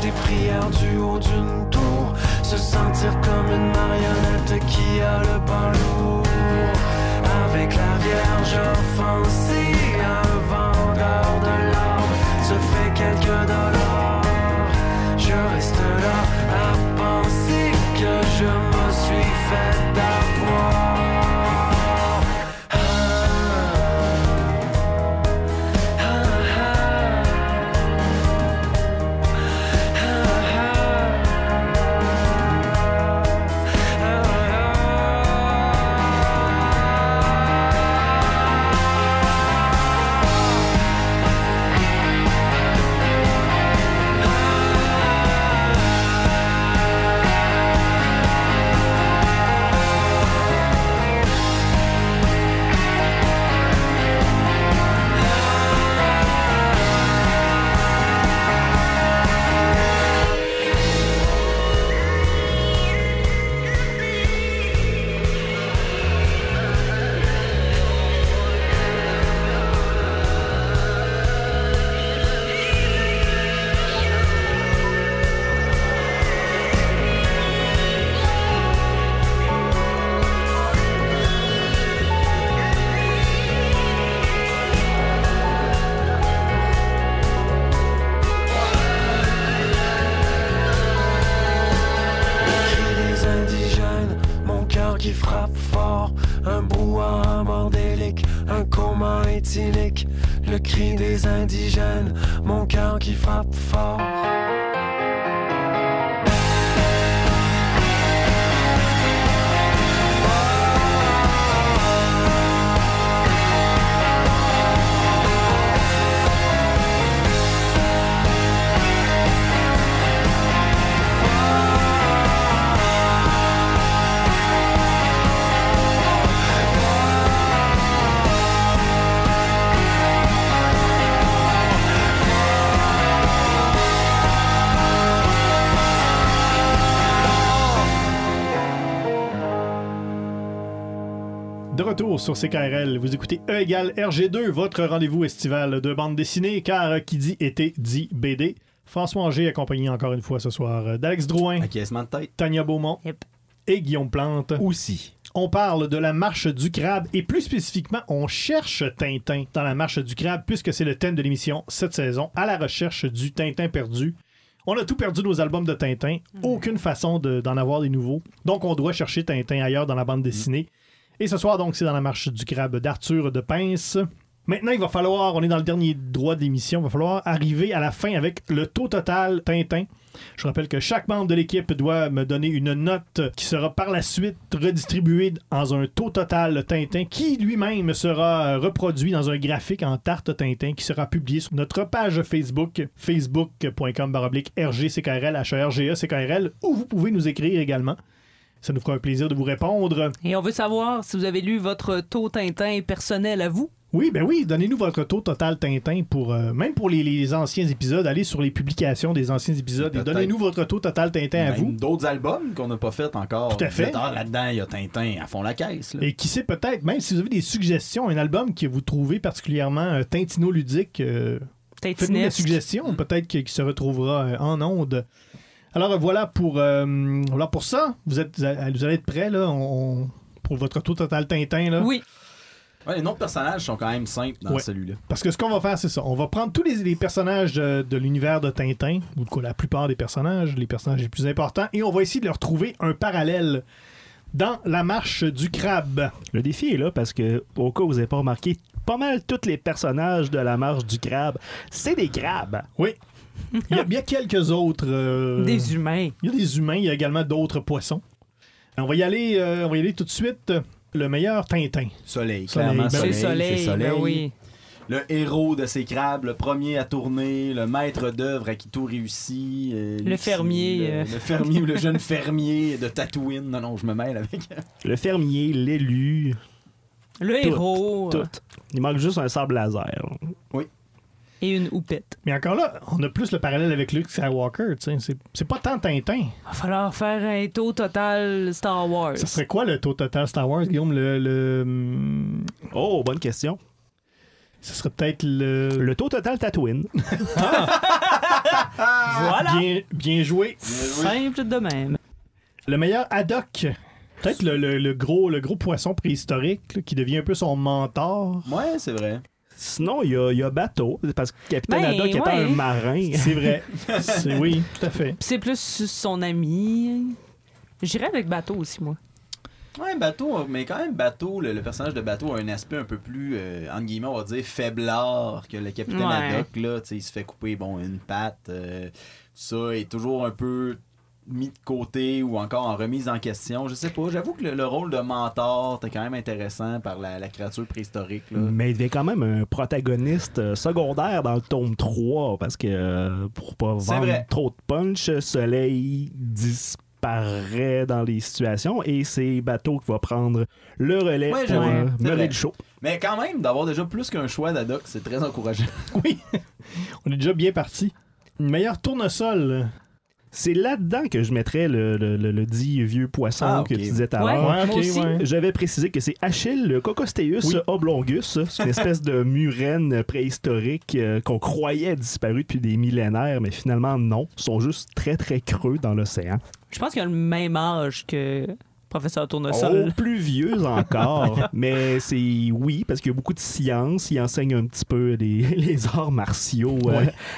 des prières du haut d'une tour, se sentir comme une marionnette qui a le pas lourd. Avec la Vierge offensée, un vendeur de larmes se fait quelques dollars. Je reste là à penser que je me suis fait avoir. un brouhaha bordélique, un coma éthylique, le cri des indigènes, mon cœur qui frappe fort. De retour sur CKRL, vous écoutez E égale RG2, votre rendez-vous estival de bande dessinée, car qui dit été dit BD. François Angers, accompagné encore une fois ce soir d'Alex Drouin, Acquiescement de tête. Tania Beaumont Yep. et Guillaume Plante. Aussi. On parle de la marche du crabe et plus spécifiquement, on cherche Tintin dans la marche du crabe puisque c'est le thème de l'émission cette saison, à la recherche du Tintin perdu. On a tout perdu nos albums de Tintin, aucune façon d'en avoir des nouveaux. Donc on doit chercher Tintin ailleurs dans la bande dessinée. Et ce soir, donc, c'est dans la marche du crabe d'Arthur de Pince. Maintenant, il va falloir, on est dans le dernier droit de l'émission, il va falloir arriver à la fin avec le taux total Tintin. Je rappelle que chaque membre de l'équipe doit me donner une note qui sera par la suite redistribuée dans un taux total Tintin qui lui-même sera reproduit dans un graphique en tarte Tintin qui sera publié sur notre page Facebook, facebook.com/RGCKRL, HERGECKRL, où vous pouvez nous écrire également. Ça nous fera un plaisir de vous répondre. Et on veut savoir si vous avez lu votre taux Tintin personnel à vous. Oui, ben oui, donnez-nous votre taux total Tintin pour même pour les anciens épisodes. Allez sur les publications des anciens épisodes et Peut-être. donnez-nous votre taux total Tintin à Même vous. d'autres albums qu'on n'a pas fait encore. Tout à fait. Vous êtes, là-dedans, il y a Tintin à fond la caisse. Là. Et qui sait peut-être, même si vous avez des suggestions, un album que vous trouvez particulièrement tintino-ludique, faites-nous des Tintinest. suggestions, peut-être qu'il se retrouvera en ondes. Alors voilà pour ça. Vous allez être prêts là, pour votre taux total Tintin là. Oui. Ouais, les noms de personnages sont quand même simples dans Ouais. celui-là. Parce que ce qu'on va faire, c'est ça. On va prendre tous les personnages de l'univers de Tintin, ou de quoi la plupart des personnages, les personnages les plus importants, et on va essayer de leur trouver un parallèle dans la marche du crabe. Le défi est là parce que, au cas où vous n'avez pas remarqué, pas mal tous les personnages de la marche du crabe, c'est des crabes. Oui. Il y a quelques autres... Des humains. Il y a des humains, il y a également d'autres poissons. On va y aller tout de suite. Le meilleur Tintin. Soleil, Soleil, clairement ben C'est Soleil. Soleil. Ben oui. Le héros de ces crabes, le premier à tourner, le maître d'œuvre à qui tout réussit. Le fermier. Le fermier ou le jeune fermier de Tatooine. Non, je me mêle avec. Le fermier, l'élu, Le héros. tout. Il manque juste un sable laser. Et une houppette. Mais encore là, on a plus le parallèle avec Luke Skywalker. Tu sais. C'est pas tant Tintin. Il va falloir faire un taux total Star Wars. Ça serait quoi le taux total Star Wars, Guillaume? Oh, bonne question. Ce serait peut-être le... Le taux total Tatooine. Voilà. Bien joué. Simple de même. Le meilleur Haddock. Peut-être le gros poisson préhistorique là, qui devient un peu son mentor. Ouais, c'est vrai. Sinon, il y a Bateau, parce que Capitaine Ben, Haddock étant ouais. un marin. C'est vrai. Oui, tout à fait. C'est plus son ami. J'irais avec Bateau aussi, moi. Ouais, Bateau, mais quand même, Bateau, le personnage de Bateau a un aspect un peu plus, entre guillemets, on va dire, faiblard que le capitaine Ouais. Haddock, là. Tu sais, il se fait couper, une patte. Ça est toujours un peu mis de côté ou encore en remise en question. Je sais pas, j'avoue que le rôle de mentor était quand même intéressant par la créature préhistorique, là. Mais il devient quand même un protagoniste secondaire dans le tome 3, parce que pour pas C'est vendre vrai. trop de punch, Soleil disparaît dans les situations et c'est Bateau qui va prendre le relais Ouais, pour j'avoue, c'est mener vrai. le show. Mais quand même, d'avoir déjà plus qu'un choix d'Haddock, c'est très encourageant. Oui. On est déjà bien parti. Une meilleure tournesol. C'est là-dedans que je mettrais le dit vieux poisson Ah, que ok. tu disais tout à Ouais. l'heure. Ouais, Moi ok, aussi. ouais. J'avais précisé que c'est Achille le Cocosteus Oui. oblongus. C'est une espèce de murène préhistorique qu'on croyait disparu depuis des millénaires, mais finalement non. Ils sont juste très très creux dans l'océan. Je pense qu'il a le même âge que Professeur Tournesol. Oh, plus vieux encore. Mais c'est oui, parce qu'il y a beaucoup de science. Il enseigne un petit peu les arts martiaux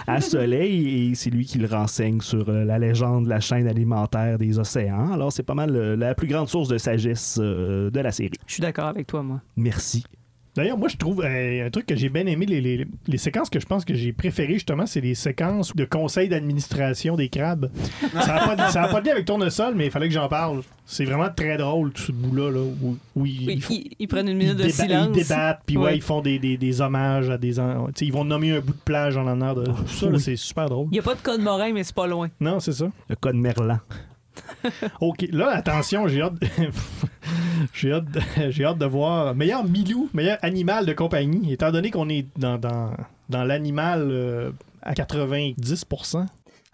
à Soleil et c'est lui qui le renseigne sur la légende de la chaîne alimentaire des océans. Alors, c'est pas mal la plus grande source de sagesse de la série. Je suis d'accord avec toi, moi. Merci. D'ailleurs, moi, je trouve un truc que j'ai bien aimé, les séquences que je pense que j'ai préférées, justement, c'est les séquences de conseil d'administration des crabes. Ça n'a pas de lien avec Tournesol, mais il fallait que j'en parle. C'est vraiment très drôle, tout ce bout-là, où ils prennent une minute de silence. Ils débattent, puis ils font des hommages à des... Ils vont nommer un bout de plage en l'honneur de tout ça. Là, c'est super drôle. Il n'y a pas de code Morin, mais c'est pas loin. Non, c'est ça. Le code Merlan. OK, là, attention, j'ai hâte de voir meilleur milou, meilleur animal de compagnie, étant donné qu'on est dans l'animal à 90%.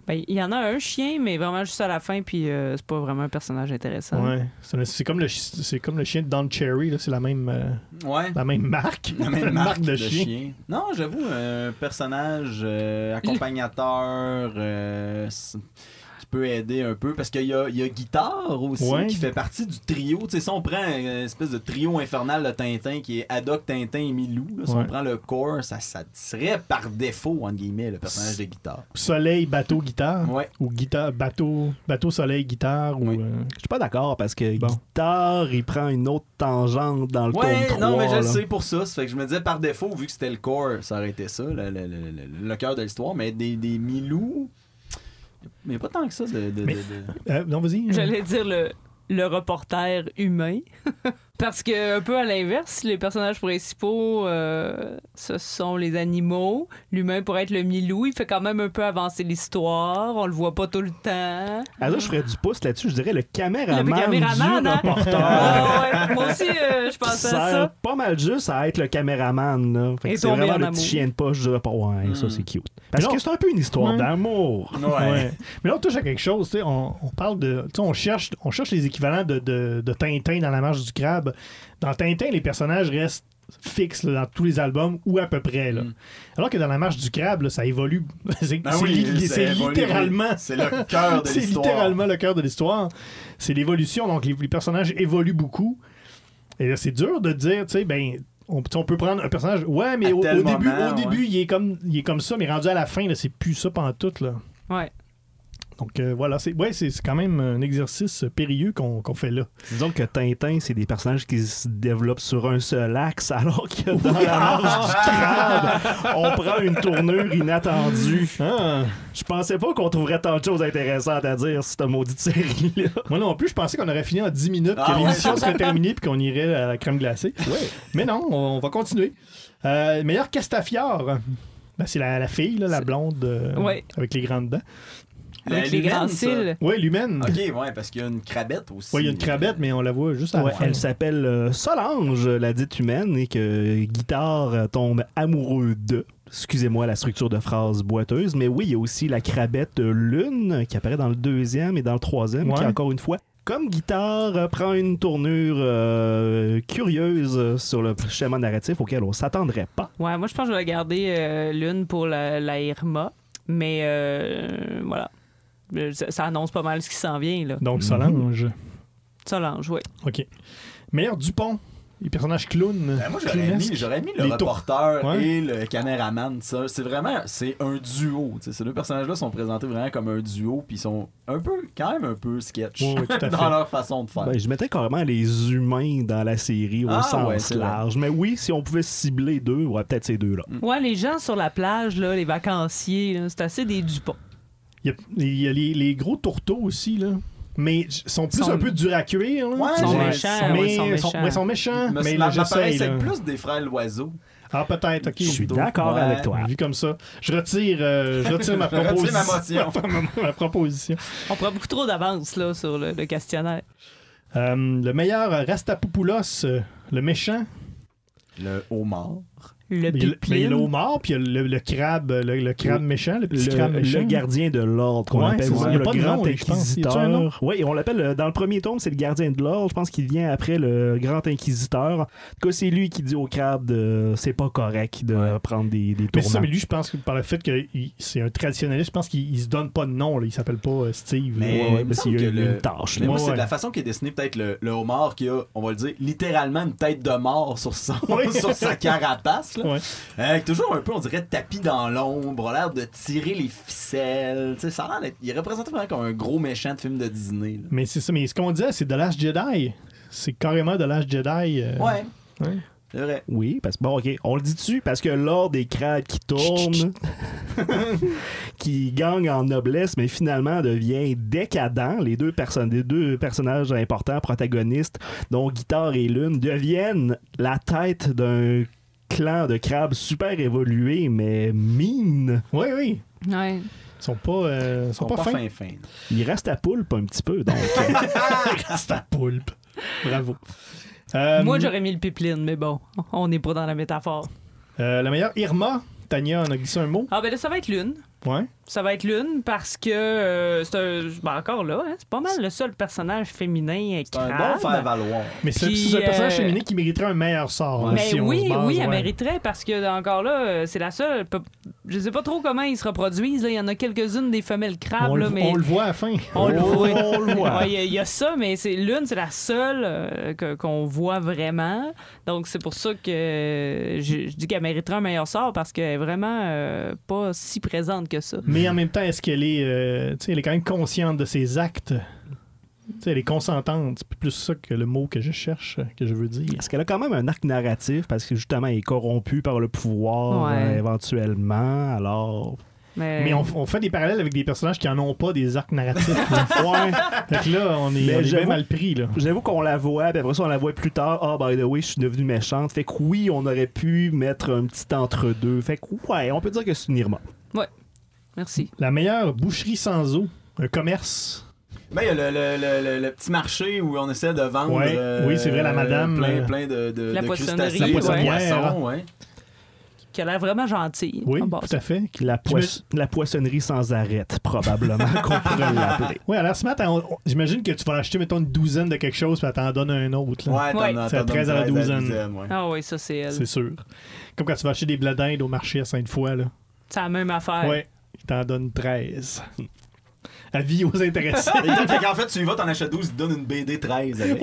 Ben, il y en a un chien, mais vraiment juste à la fin, puis c'est pas vraiment un personnage intéressant. Ouais, c'est comme le chien de Don Cherry, là, c'est la même marque. La même marque de chien. Non, j'avoue, un personnage accompagnateur qui peut aider un peu, parce qu'il y a Guitare aussi, qui fait partie du trio. Tu sais, si on prend une espèce de trio infernal de Tintin qui est Haddock, Tintin et Milou, là, si on prend le corps, ça serait par défaut, entre guillemets, le personnage de Guitare. Soleil, bateau, guitare. Ou guitare, bateau, soleil, guitare. Je suis pas d'accord parce que Guitare, il prend une autre tangente dans le tome 3. Non, mais je le sais pour ça. Ça fait que je me disais par défaut, vu que c'était le corps, ça aurait été ça, le cœur de l'histoire. Mais des Milou, mais pas tant que ça. Non, vas-y. J'allais dire le reporter humain. Parce que, un peu à l'inverse, les personnages principaux, ce sont les animaux. L'humain pourrait être le Milou. Il fait quand même un peu avancer l'histoire. On le voit pas tout le temps. Ah, là, je ferais du pouce là-dessus. Je dirais le caméraman du reporter. Moi aussi, je pensais à ça. Pas mal juste à être le caméraman. Là. Fait que c'est vraiment le petit chien de poche. Je dirais pas, ça c'est cute. Parce que c'est un peu une histoire d'amour. Ouais. Mais là, on touche à quelque chose. On parle de... On cherche les équivalents de Tintin dans la marche du crabe. Dans Tintin, les personnages restent fixes là, dans tous les albums ou à peu près. Là. Alors que dans la marche du crabe, là, ça évolue. C'est littéralement... C'est le cœur de l'histoire. C'est littéralement le cœur de l'histoire. C'est l'évolution. Donc, les personnages évoluent beaucoup. Et là, c'est dur de dire, tu sais, on peut prendre un personnage... Ouais, mais au début, il est comme ça, mais rendu à la fin, là, c'est plus ça pantoute, là. Ouais. Donc voilà, c'est quand même un exercice périlleux qu'on fait là. Disons que Tintin, c'est des personnages qui se développent sur un seul axe, alors que dans la marche du crabe, on prend une tournure inattendue. Je pensais pas qu'on trouverait tant de choses intéressantes à dire sur cette maudite série-là. Moi non plus, je pensais qu'on aurait fini en 10 minutes, que l'émission serait terminée puis qu'on irait à la crème glacée. Mais non, on va continuer. Meilleur Castafiore. C'est la fille, là, la blonde avec les grandes dents. Avec les grands cils. Oui, l'humaine. OK, parce qu'il y a une crabette aussi. Oui, il y a une crabette, mais on la voit juste à la fin. Elle s'appelle Solange, la dite humaine, et que Guitare tombe amoureux d'eux. Excusez-moi la structure de phrase boiteuse, mais oui, il y a aussi la crabette Lune qui apparaît dans le 2e et dans le 3e, qui, encore une fois, comme Guitare, prend une tournure curieuse sur le schéma narratif auquel on s'attendrait pas. Ouais, moi je pense que je vais garder Lune pour la Irma, mais voilà. Ça annonce pas mal ce qui s'en vient, là. Donc, Solange. Solange, oui. OK. Meilleur Dupont. Les personnages clowns. Moi, j'aurais mis le reporter et le caméraman. C'est un duo. T'sais. Ces deux personnages-là sont présentés vraiment comme un duo, puis ils sont quand même un peu sketch dans leur façon de faire. Je mettrais carrément les humains dans la série au sens large. Mais oui, si on pouvait cibler deux, peut-être ces deux-là. Ouais, les gens sur la plage, là, les vacanciers, là, c'est assez des Dupont. Il y a les gros tourteaux aussi, là. Mais ils sont plus un peu durs à cuire. Là. Ils sont méchants. Ils sont méchants. Mais c'est plus des frères Loiseau. Ah, peut-être, OK. Je suis d'accord avec toi. Vu comme ça. Je retire ma proposition. ma proposition. On prend beaucoup trop d'avance là, sur le questionnaire. Le meilleur Rastapopoulos, le méchant. Le homard. Le Il y a le pipeline. homard, puis il y a le crabe, le crabe méchant, le petit crabe méchant. Le gardien de l'ordre, qu'on Ouais, appelle c'est ça. aussi Il y a le pas de grand nom, je pense. Y a-tu un nom? inquisiteur. Oui, on l'appelle, dans le premier tome, c'est le gardien de l'ordre. Je pense qu'il vient après le grand inquisiteur. En tout cas, c'est lui qui dit au crabe c'est pas correct de prendre des Mais c'est ça, tournants. mais lui, je pense que par le fait que c'est un traditionnaliste, je pense qu'il se donne pas de nom, là. Il s'appelle pas Steve. Mais- là. Ouais, il me parce semble qu'il y a que une le- tâche. Mais là. moi, Ouais, c'est ouais. de la façon qu'il est dessiné, peut-être le homard qui a, on va le dire, littéralement une tête de mort sur, Oui. sur sa carapace. Là. Ouais. Toujours un peu, on dirait, tapis dans l'ombre, a l'air de tirer les ficelles. Tu sais, ça a l'air d'être. Il représente vraiment comme un gros méchant de film de Disney. là. Mais c'est ça, mais ce qu'on disait, c'est The Last Jedi. C'est carrément The Last Jedi. Ouais, Ouais. c'est vrai. Oui, parce que bon, ok, on le dit dessus parce que l'ordre des crabes qui tournent, qui gagne en noblesse, mais finalement devient décadent. Les deux personnages importants, protagonistes, dont Guitare et Lune, deviennent la tête d'un clan de crabes super évolué, mais mine. Oui, oui. Ouais. Ils sont pas fins. fin. Il reste à poulpe un petit peu, donc. C'est la poulpe. Bravo. Moi, j'aurais mis le pipeline, mais bon, on n'est pas dans la métaphore. La meilleure Irma, Tania en a glissé un mot. Ah, ben là, ça va être Lune. Ouais. Ça va être Lune parce que c'est un. Ben encore là, hein, c'est pas mal le seul personnage féminin C'est un crabe. bon faire-valoir. Mais c'est Puis, un personnage euh, féminin qui mériterait un meilleur sort. Mais si on oui, se base, oui, elle ouais. mériterait parce que encore là, c'est la seule. Je sais pas trop comment ils se reproduisent. Là. Il y en a quelques-unes des femelles crabes, On, là, le, mais on le voit à la fin. on le Oh, voit. on le voit. Ouais, il y a ça, mais Lune, c'est la seule qu'on voit vraiment. Donc c'est pour ça que je dis qu'elle mériterait un meilleur sort parce qu'elle est vraiment pas si présente que ça. Mais en même temps, est-ce qu'elle est, tu sais, elle est quand même consciente de ses actes? Tu sais, elle est consentante. C'est plus ça que le mot que je cherche, que je veux dire. Est-ce qu'elle a quand même un arc narratif parce que justement elle est corrompue par le pouvoir Ouais. éventuellement, alors. Mais on fait des parallèles avec des personnages qui en ont pas des arcs narratifs. Ouais. Fait que là, on est bien j'avoue- mal pris. Là. J'avoue qu'on la voit, puis après ça on la voit plus tard. Ah, by the way, je suis devenue méchante. Fait que oui, on aurait pu mettre un petit entre-deux. Fait que ouais, on peut dire que c'est une Irma. Merci. La meilleure boucherie sans eau, un commerce. Ben, il y a le petit marché où on essaie de vendre. Ouais, oui, c'est vrai, la madame, Plein de La de poissonnerie, crustacés, la de poissonnière. poissons, ouais. Qui a l'air vraiment gentille. Oui, en bas. tout à fait. La poissonnerie sans arrêt, probablement qu'on pourrait l'appeler. Oui, alors ce matin, j'imagine que tu vas acheter, mettons, une douzaine de quelque chose, puis elle t'en donne un autre. Là. Ouais, Ouais. t'en C'est à donnes 13 à la douzaine. ouais. Ah oui, ça c'est elle. C'est sûr. Comme quand tu vas acheter des blés d'Inde au marché à Sainte-Foy. Là. C'est la même affaire. Ouais, il t'en donne 13. Avis aux intéressés. Fait qu'en fait, tu y vas, t'en achètes 12, ils te donnent une BD 13 avec.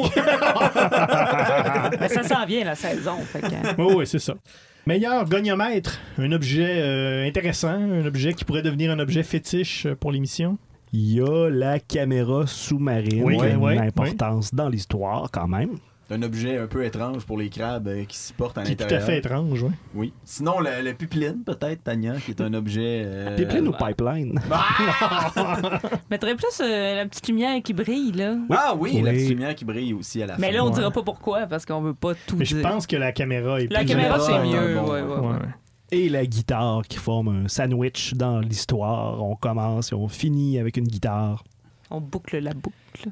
Mais ça s'en vient la saison. Fait que... Oui, c'est ça. Meilleur goniomètre, un objet intéressant, un objet qui pourrait devenir un objet fétiche pour l'émission. Il y a la caméra sous-marine, Oui, qui a oui, une importance dans l'histoire quand même. C'est un objet un peu étrange pour les crabes qui s'y portent à Qui est tout l'intérieur. à fait étrange, oui. Oui. Sinon, le pipeline, peut-être, Tania, qui est un objet. Pipeline ou pipeline? Je mettrais plus la petite lumière qui brille, là. Ah oui, la Oui. petite lumière qui brille aussi à la fin. Mais là, on Ouais. dira pas pourquoi, parce qu'on veut pas tout Mais je dire. pense que la caméra est La plus caméra, c'est importante. mieux. bon, ouais. Ouais. Et la guitare qui forme un sandwich dans l'histoire. On commence et on finit avec une guitare. On boucle la boucle.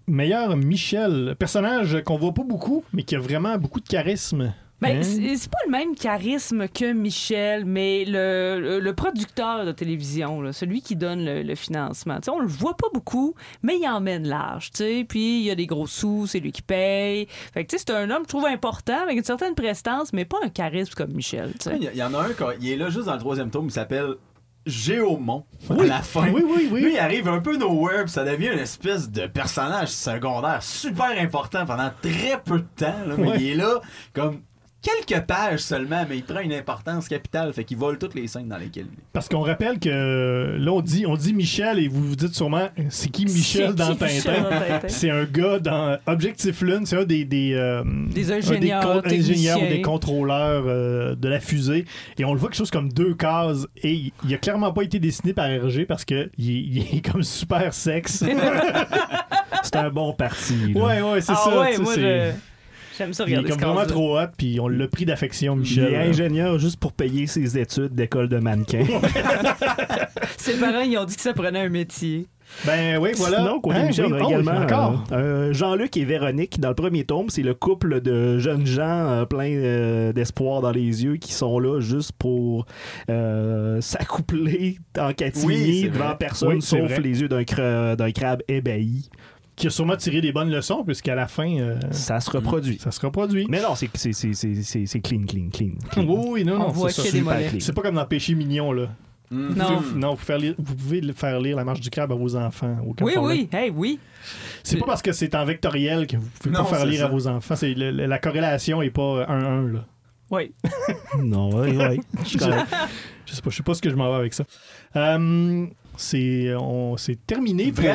Meilleur Michel, personnage qu'on voit pas beaucoup, mais qui a vraiment beaucoup de charisme. Ben, Hein? c'est pas le même charisme que Michel, mais le producteur de télévision, là, celui qui donne le financement. T'sais, on le voit pas beaucoup, mais il emmène large. T'sais. Puis il y a des gros sous, c'est lui qui paye. Fait que t'sais, c'est un homme, je trouve, important, avec une certaine prestance, mais pas un charisme comme Michel. t'sais. Il y en a un, il est là juste dans le 3e tome, il s'appelle Géomon, à Oui. la fin. Oui, oui, oui. Lui, il arrive un peu nowhere, puis ça devient une espèce de personnage secondaire super important pendant très peu de temps. Là, mais Ouais. il est là comme quelques pages seulement, mais il prend une importance capitale, fait qu'il vole toutes les scènes dans lesquelles il est. Parce qu'on rappelle que là, on dit Michel et vous vous dites sûrement, c'est qui Michel C'est dans qui Michel Tintin? dans Tintin? C'est un gars dans Objectif Lune, c'est un des ingénieurs, ingénieurs ou techniciens. des contrôleurs de la fusée. Et on le voit quelque chose comme 2 cases. Et il a clairement pas été dessiné par RG parce que il est comme super sexe. C'est un bon parti. là. ouais, c'est Ah ça. ouais, tu sais, moi, j'aime ça il est regarder comme ce vraiment case-là. trop hot, puis on l'a pris d'affection, Il Michel. est ingénieur juste pour payer ses études d'école de mannequin. Ses parents, ils ont dit que ça prenait un métier. Ben oui, voilà. Sinon, côté Michel, on a également Jean-Luc et Véronique. Dans le premier tome, c'est le couple de jeunes gens pleins d'espoir dans les yeux qui sont là juste pour s'accoupler en catimini devant personne, sauf les yeux d'un crabe ébahi. Qui a sûrement tiré des bonnes leçons, puisqu'à la fin... ça se reproduit. Ça se reproduit. Mais non, c'est clean. Oui, non, voit c'est qu'il y a ça. des mollets. C'est pas comme dans Péché mignon, là. Non. Non, vous pouvez faire lire La marche du crabe à vos enfants. Oui. C'est pas parce que c'est en vectoriel que vous pouvez pas faire lire à vos enfants. La corrélation est pas 1-1, là. Oui. Non, oui. Je sais pas ce que je m'en vais avec ça. C'est terminé pour...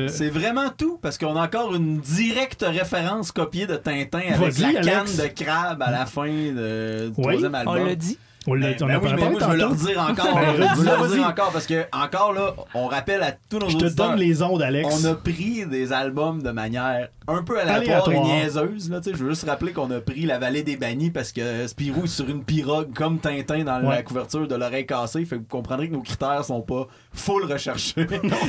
C'est vraiment tout, parce qu'on a encore une directe référence copiée de Tintin avec la canne de crabe à la fin du troisième album. On l'a dit. On l'a mais moi, je veux leur dire encore. Parce que, encore là, on rappelle à tous nos auditeurs. Je te donne les ondes, Alex. On a pris des albums de manière un peu aléatoire et niaiseuse. Là, je veux juste rappeler qu'on a pris La Vallée des Bannis parce que Spirou est sur une pirogue comme Tintin dans la couverture de L'Oreille cassée. Fait que vous comprendrez que nos critères sont pas full recherchés.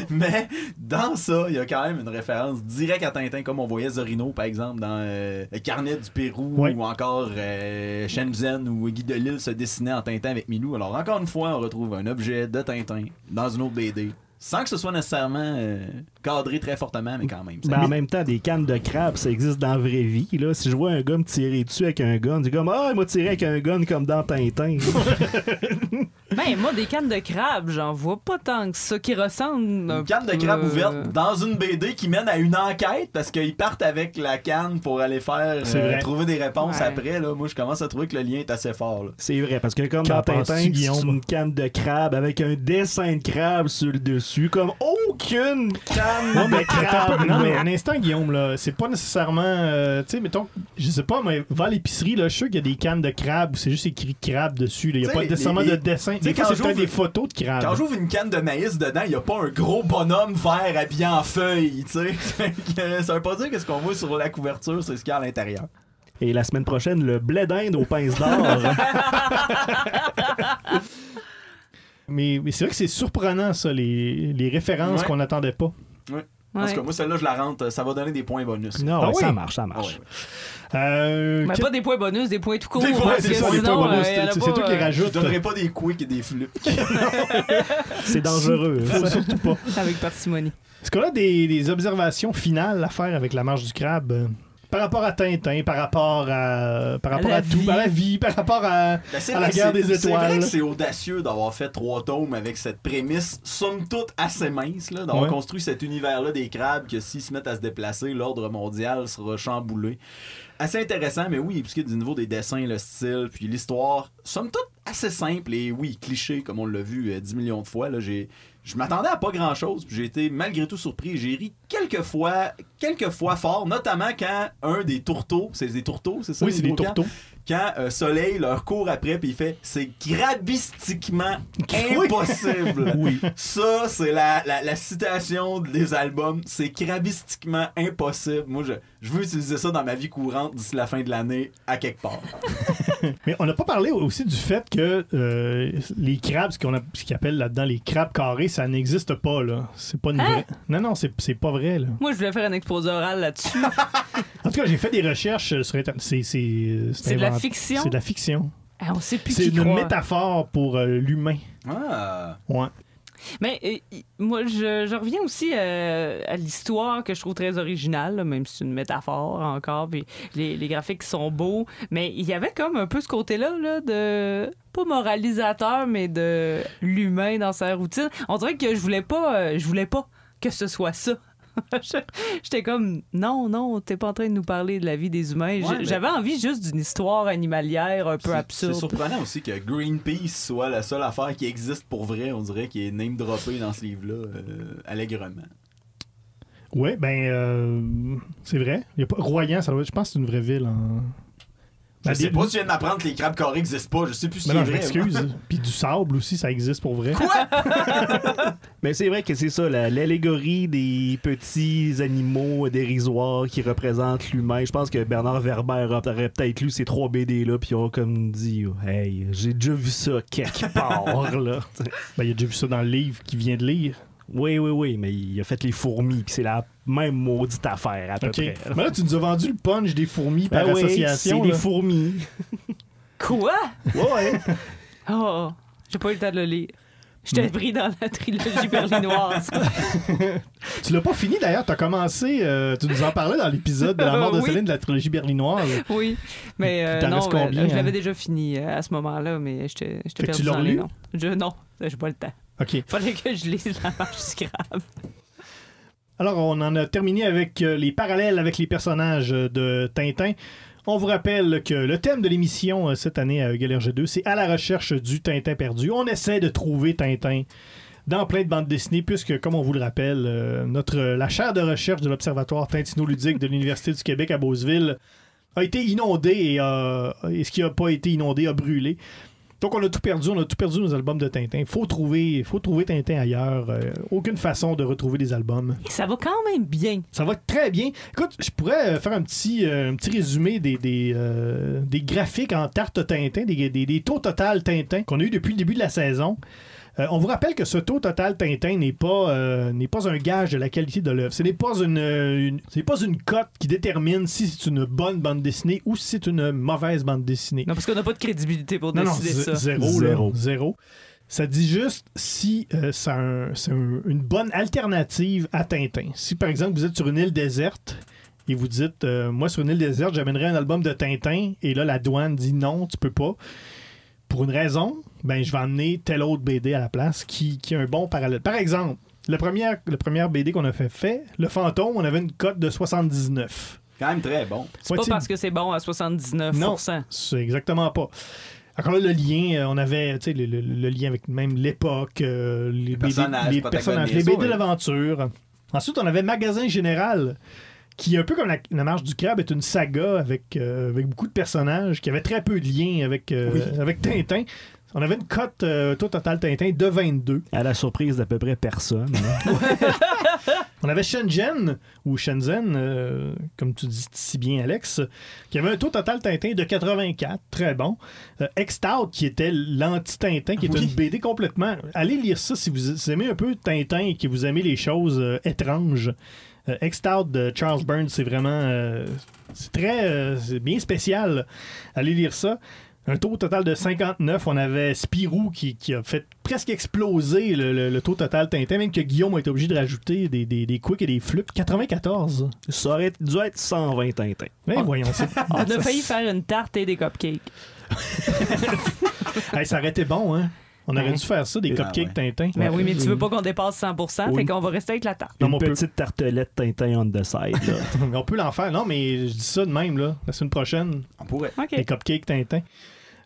Mais dans ça, il y a quand même une référence directe à Tintin, comme on voyait Zorino, par exemple, dans Le Carnet du Pérou, ou encore Shenzhen, où Guy Delisle se dessinait en Tintin avec Milou. Alors, encore une fois, on retrouve un objet de Tintin dans une autre BD. Sans que ce soit nécessairement cadré très fortement, mais quand même. En même temps, des cannes de crabe, ça existe dans la vraie vie. Là. Si je vois un gars me tirer dessus avec un gun, c'est comme « Ah, il m'a tiré avec un gun comme dans Tintin. » Ben, moi, des cannes de crabe, j'en vois pas tant que ça qui ressemblent. Une canne de crabe ouverte dans une BD qui mène à une enquête parce qu'ils partent avec la canne pour aller faire trouver des réponses après. Là. Moi, je commence à trouver que le lien est assez fort. Là. C'est vrai, parce que comme dans Tintin, c'est une canne de crabe avec un dessin de crabe sur le dessus, comme aucune canne de crabe. Non, mais un instant, Guillaume, là, c'est pas nécessairement... tu sais, mettons, je sais pas, mais va à l'épicerie, là, je suis sûr qu'il y a des cannes de crabe où c'est juste écrit crabe dessus. Il n'y a pas nécessairement de dessin. Des fois, c'est des photos de crabe. Quand j'ouvre une canne de maïs dedans, il n'y a pas un gros bonhomme vert habillé en feuilles, tu sais. Ça veut pas dire que ce qu'on voit sur la couverture, c'est ce qu'il y a à l'intérieur. Et la semaine prochaine, le blé d'Inde aux pinces d'or. Mais c'est vrai que c'est surprenant, ça, les références qu'on n'attendait pas. Oui. Parce que moi, celle-là, je la rentre, ça va donner des points bonus. Non, ça marche. Mais pas des points bonus, des points tout court. C'est ça, les points bonus. C'est toi qui rajoute. Je donnerai pas des quicks et des flips. C'est dangereux. Faut surtout pas. Avec parcimonie. Est-ce qu'on a des observations finales à faire avec La marche du crabe? Par rapport à Tintin, par rapport à tout, à la vie, par rapport à la guerre des étoiles. C'est vrai que c'est audacieux d'avoir fait 3 tomes avec cette prémisse, somme toute assez mince, là, d'avoir construit cet univers-là des crabes que s'ils se mettent à se déplacer, l'ordre mondial sera chamboulé. Assez intéressant, mais oui, puisque du niveau des dessins, le style, puis l'histoire, somme toute assez simple et oui, cliché, comme on l'a vu 10 millions de fois. Là, je m'attendais à pas grand-chose, puis j'ai été malgré tout surpris. J'ai ri quelques fois fort, notamment quand un des tourteaux, c'est des tourteaux, c'est ça? Oui, c'est des tourteaux. Quand Soleil leur court après, puis il fait « C'est crabistiquement impossible. » Oui. Ça, c'est la citation des albums. C'est crabistiquement impossible. Moi, je veux utiliser ça dans ma vie courante d'ici la fin de l'année, à quelque part. Mais on n'a pas parlé aussi du fait que les crabes, ce qu'ils appellent là-dedans les crabes carrés, ça n'existe pas, là. C'est pas une vraie... Non, c'est pas vrai, là. Moi, je voulais faire un exposé oral là-dessus. En tout cas, j'ai fait des recherches sur Internet. C'est de la fiction? C'est de la fiction. On sait plus c'est qui une croire. métaphore pour l'humain. Ah! Ouais. Mais moi, je reviens aussi à l'histoire que je trouve très originale, là, même si c'est une métaphore encore, puis les graphiques sont beaux, mais il y avait comme un peu ce côté-là là, de... pas moralisateur, mais de l'humain dans sa routine. On dirait que je voulais pas que ce soit ça. J'étais comme non, t'es pas en train de nous parler de la vie des humains. J'avais envie juste d'une histoire animalière un peu absurde. C'est surprenant aussi que Greenpeace soit la seule affaire qui existe pour vrai, on dirait, qui est name droppé dans ce livre-là allègrement. Ouais, c'est vrai. Il y a pas Royan, je pense que c'est une vraie ville en... Je sais pas si tu viens de m'apprendre que les crabes carrés n'existent pas. Je sais plus si c'est vrai. Excuse. Puis du sable aussi, ça existe pour vrai. Quoi? Mais c'est vrai que c'est ça, l'allégorie des petits animaux dérisoires qui représentent l'humain. Je pense que Bernard Werber aurait peut-être lu ces 3 BD-là, puis il a comme dit « Hey, j'ai déjà vu ça quelque part, là. » Il a déjà vu ça dans le livre qu'il vient de lire. Oui, mais il a fait les fourmis, puis c'est la même maudite affaire, à peu OK. près. Mais là, tu nous as vendu le punch des fourmis par Ben oui, association. c'est des là. fourmis. Quoi? Ouais. Oh, j'ai pas eu le temps de le lire. J'étais pris dans la trilogie berlinoise. Tu l'as pas fini d'ailleurs, t'as commencé, tu nous en parlais dans l'épisode de la mort de Oui. Céline de la trilogie berlinoise. Oui, mais Puis t'en non, restes combien, je hein? l'avais déjà fini à ce moment-là, mais j'étais que perdu tu l'as dans les relu? noms. Non, j'ai pas le temps. OK. Fallait que je lise la marche du crabe. Alors, on en a terminé avec les parallèles avec les personnages de Tintin. On vous rappelle que le thème de l'émission cette année à Galerge 2, c'est à la recherche du Tintin perdu. On essaie de trouver Tintin dans plein de bandes dessinées, puisque, comme on vous le rappelle, la chaire de recherche de l'Observatoire Tintino-Ludique de l'Université du Québec à Beauceville a été inondée et ce qui n'a pas été inondé a brûlé. Donc, on a tout perdu nos albums de Tintin. Faut trouver Tintin ailleurs. Aucune façon de retrouver des albums. Et ça va quand même bien. Ça va très bien. Écoute, je pourrais faire un petit résumé des graphiques en tarte Tintin, des taux total Tintin qu'on a eu depuis le début de la saison. On vous rappelle que ce taux total Tintin n'est pas un gage de la qualité de l'œuvre. Ce n'est pas une cote qui détermine si c'est une bonne bande dessinée ou si c'est une mauvaise bande dessinée. Non, parce qu'on n'a pas de crédibilité pour Non, décider ça. Zéro. Ça dit juste si c'est une bonne alternative à Tintin. Si, par exemple, vous êtes sur une île déserte et vous dites, moi, sur une île déserte, j'amènerais un album de Tintin, et là, la douane dit non, tu peux pas. Pour une raison, ben, je vais amener telle autre BD à la place qui a un bon parallèle. Par exemple, le première BD qu'on a fait, Le Fantôme, on avait une cote de 79. Quand même très bon. C'est pas parce que c'est bon à 79%. Non, c'est exactement pas. Encore là, le lien, on avait le lien avec même l'époque, les personnages, les protagonistes, BD oui. d'aventure. Ensuite, on avait Magasin Général, qui, un peu comme la Marche du Crabe, est une saga avec beaucoup de personnages, qui avait très peu de liens avec Tintin. On avait une cote taux total Tintin de 22. À la surprise d'à peu près personne. Hein. On avait Shenzhen, comme tu dis si bien, Alex, qui avait un taux total Tintin de 84, très bon. X-Tout, qui était l'anti-Tintin, qui est une BD complètement... Allez lire ça si vous aimez un peu Tintin et que vous aimez les choses étranges. X-Tout de Charles Burns, c'est vraiment... c'est bien spécial. Allez lire ça. Un taux total de 59. On avait Spirou qui a fait presque exploser le taux total Tintin, même que Guillaume a été obligé de rajouter des quicks et des flips. 94. Ça aurait dû être 120 Tintin. Mais voyons, c'est... On a failli faire une tarte et des cupcakes. Hey, ça aurait été bon, hein? On aurait Ouais. dû faire ça, des Ah, cupcakes ouais. Tintin. Mais oui, mais tu veux pas qu'on dépasse 100%, Oui. fait qu'on va rester avec la tarte. Non, Une mais on peut- petite tartelette Tintin on the side. Là. On peut l'en faire. Non, mais je dis ça de même, là. La semaine prochaine, On pourrait. OK. des cupcakes Tintin.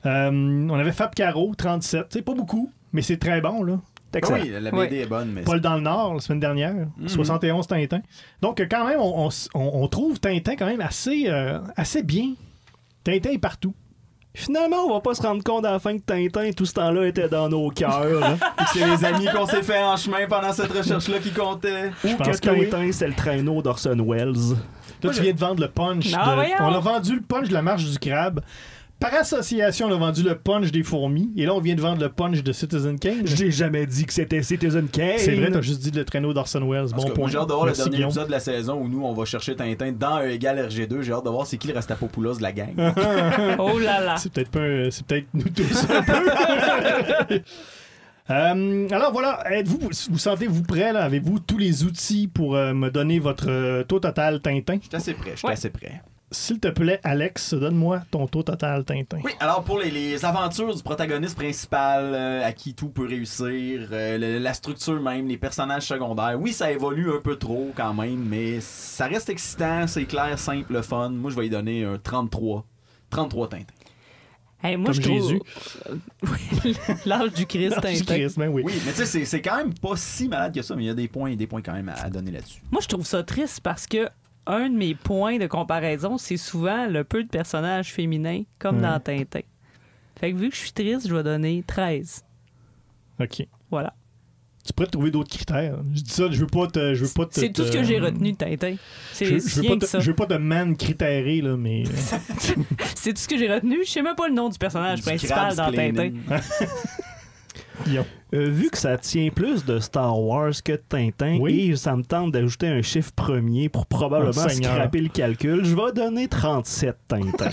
On avait Fab Caro, 37. C'est pas beaucoup, mais c'est très bon, là. Ah Excellent. oui, la BD est bonne, mais Paul dans le Nord, la semaine dernière. 71 Tintin. Donc, quand même, on trouve Tintin quand même assez bien. Tintin est partout. Finalement, on va pas se rendre compte à la fin que Tintin, tout ce temps-là, était dans nos cœurs. Hein. c'est les amis qu'on s'est fait en chemin pendant cette recherche-là qui comptaient. Ou pense que que oui. Tintin, c'est le traîneau d'Orson Welles. Là, tu viens de vendre le punch. Non, voyons. On a vendu le punch de la marche du crabe. Par association, on a vendu le punch des fourmis. Et là, on vient de vendre le punch de Citizen Kane. J'ai jamais dit que c'était Citizen Kane. C'est vrai, t'as juste dit le traîneau d'Orson Welles. Parce Bon que point. moi, j'ai hâte de voir Merci, le dernier Guillaume. épisode de la saison où nous, on va chercher Tintin dans un égal RG2. J'ai hâte de voir c'est qui le Rastapopoulos de la gang. Oh là là. C'est peut-être nous tous un peu. Alors voilà, vous sentez-vous prêt là? Avez-vous tous les outils pour me donner votre taux total Tintin? Je suis assez prêt, Ouais. assez prêt. S'il te plaît, Alex, donne-moi ton taux total Tintin. Oui, alors pour les aventures du protagoniste principal, à qui tout peut réussir, la structure même, les personnages secondaires, oui, ça évolue un peu trop quand même, mais ça reste excitant, c'est clair, simple, fun. Moi, je vais y donner un 33. 33 Tintin. Hey, moi, Comme je trouve... Jésus. Oui, l'âge du Christ, Tintin. Christ, ben oui. Oui, mais tu sais, c'est quand même pas si malade que ça, mais il y a des points quand même à donner là-dessus. Moi, je trouve ça triste parce que un de mes points de comparaison, c'est souvent le peu de personnages féminins, comme dans Tintin. Fait que vu que je suis triste, je vais donner 13. OK. Voilà. Tu pourrais trouver d'autres critères. Je dis ça, je veux pas te... C'est tout ce que j'ai retenu de Tintin. C'est Je rien que ça. veux pas te man critérer, là, mais... C'est tout ce que j'ai retenu. Je sais même pas le nom du personnage Du principal crabe dans Tintin. Skelenin. Guillaume. Vu que ça tient plus de Star Wars que de Tintin, Oui. et ça me tente d'ajouter un chiffre premier pour probablement Oh, Seigneur. scraper le calcul, je vais donner 37 Tintins.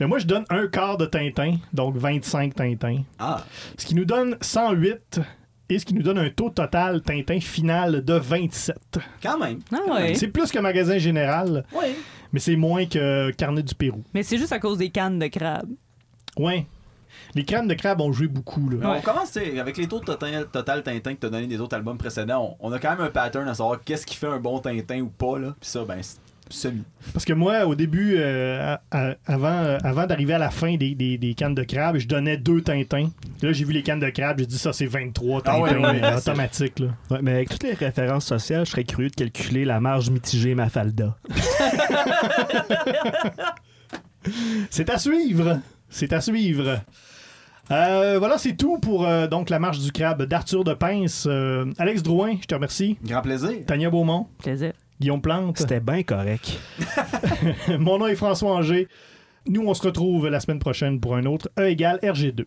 Mais moi, je donne un quart de Tintin, donc 25 Tintins. Ah, Ce qui nous donne 108 et ce qui nous donne un taux total Tintin final de 27. quand même. Ah ouais. C'est plus que magasin général, Oui. mais c'est moins que Carnet du Pérou. Mais c'est juste à cause des cannes de crabe. Ouais. Les crèmes de crabe ont joué beaucoup, là. On commence, tu sais, avec les taux de total Tintin que tu as donné des autres albums précédents, on a quand même un pattern à savoir qu'est-ce qui fait un bon Tintin ou pas, là. Puis ça, ben, c'est semi. Parce que moi, au début, avant d'arriver à la fin des cannes de crabe, je donnais 2 Tintins. Et là, j'ai vu les cannes de crabe, j'ai dit ça, c'est 23 Ah Tintins ouais, ouais, automatique, là. Ouais, mais avec toutes les références sociales, je serais curieux de calculer la marge mitigée Mafalda. C'est à suivre. C'est à suivre. Voilà, c'est tout pour donc la marche du crabe d'Arthur de Pince. Alex Drouin, je te remercie. Grand plaisir. Tania Beaumont, Plaisir. Guillaume Plante. C'était bien correct. Mon nom est François Anger. Nous, on se retrouve la semaine prochaine pour un autre E égale RG2.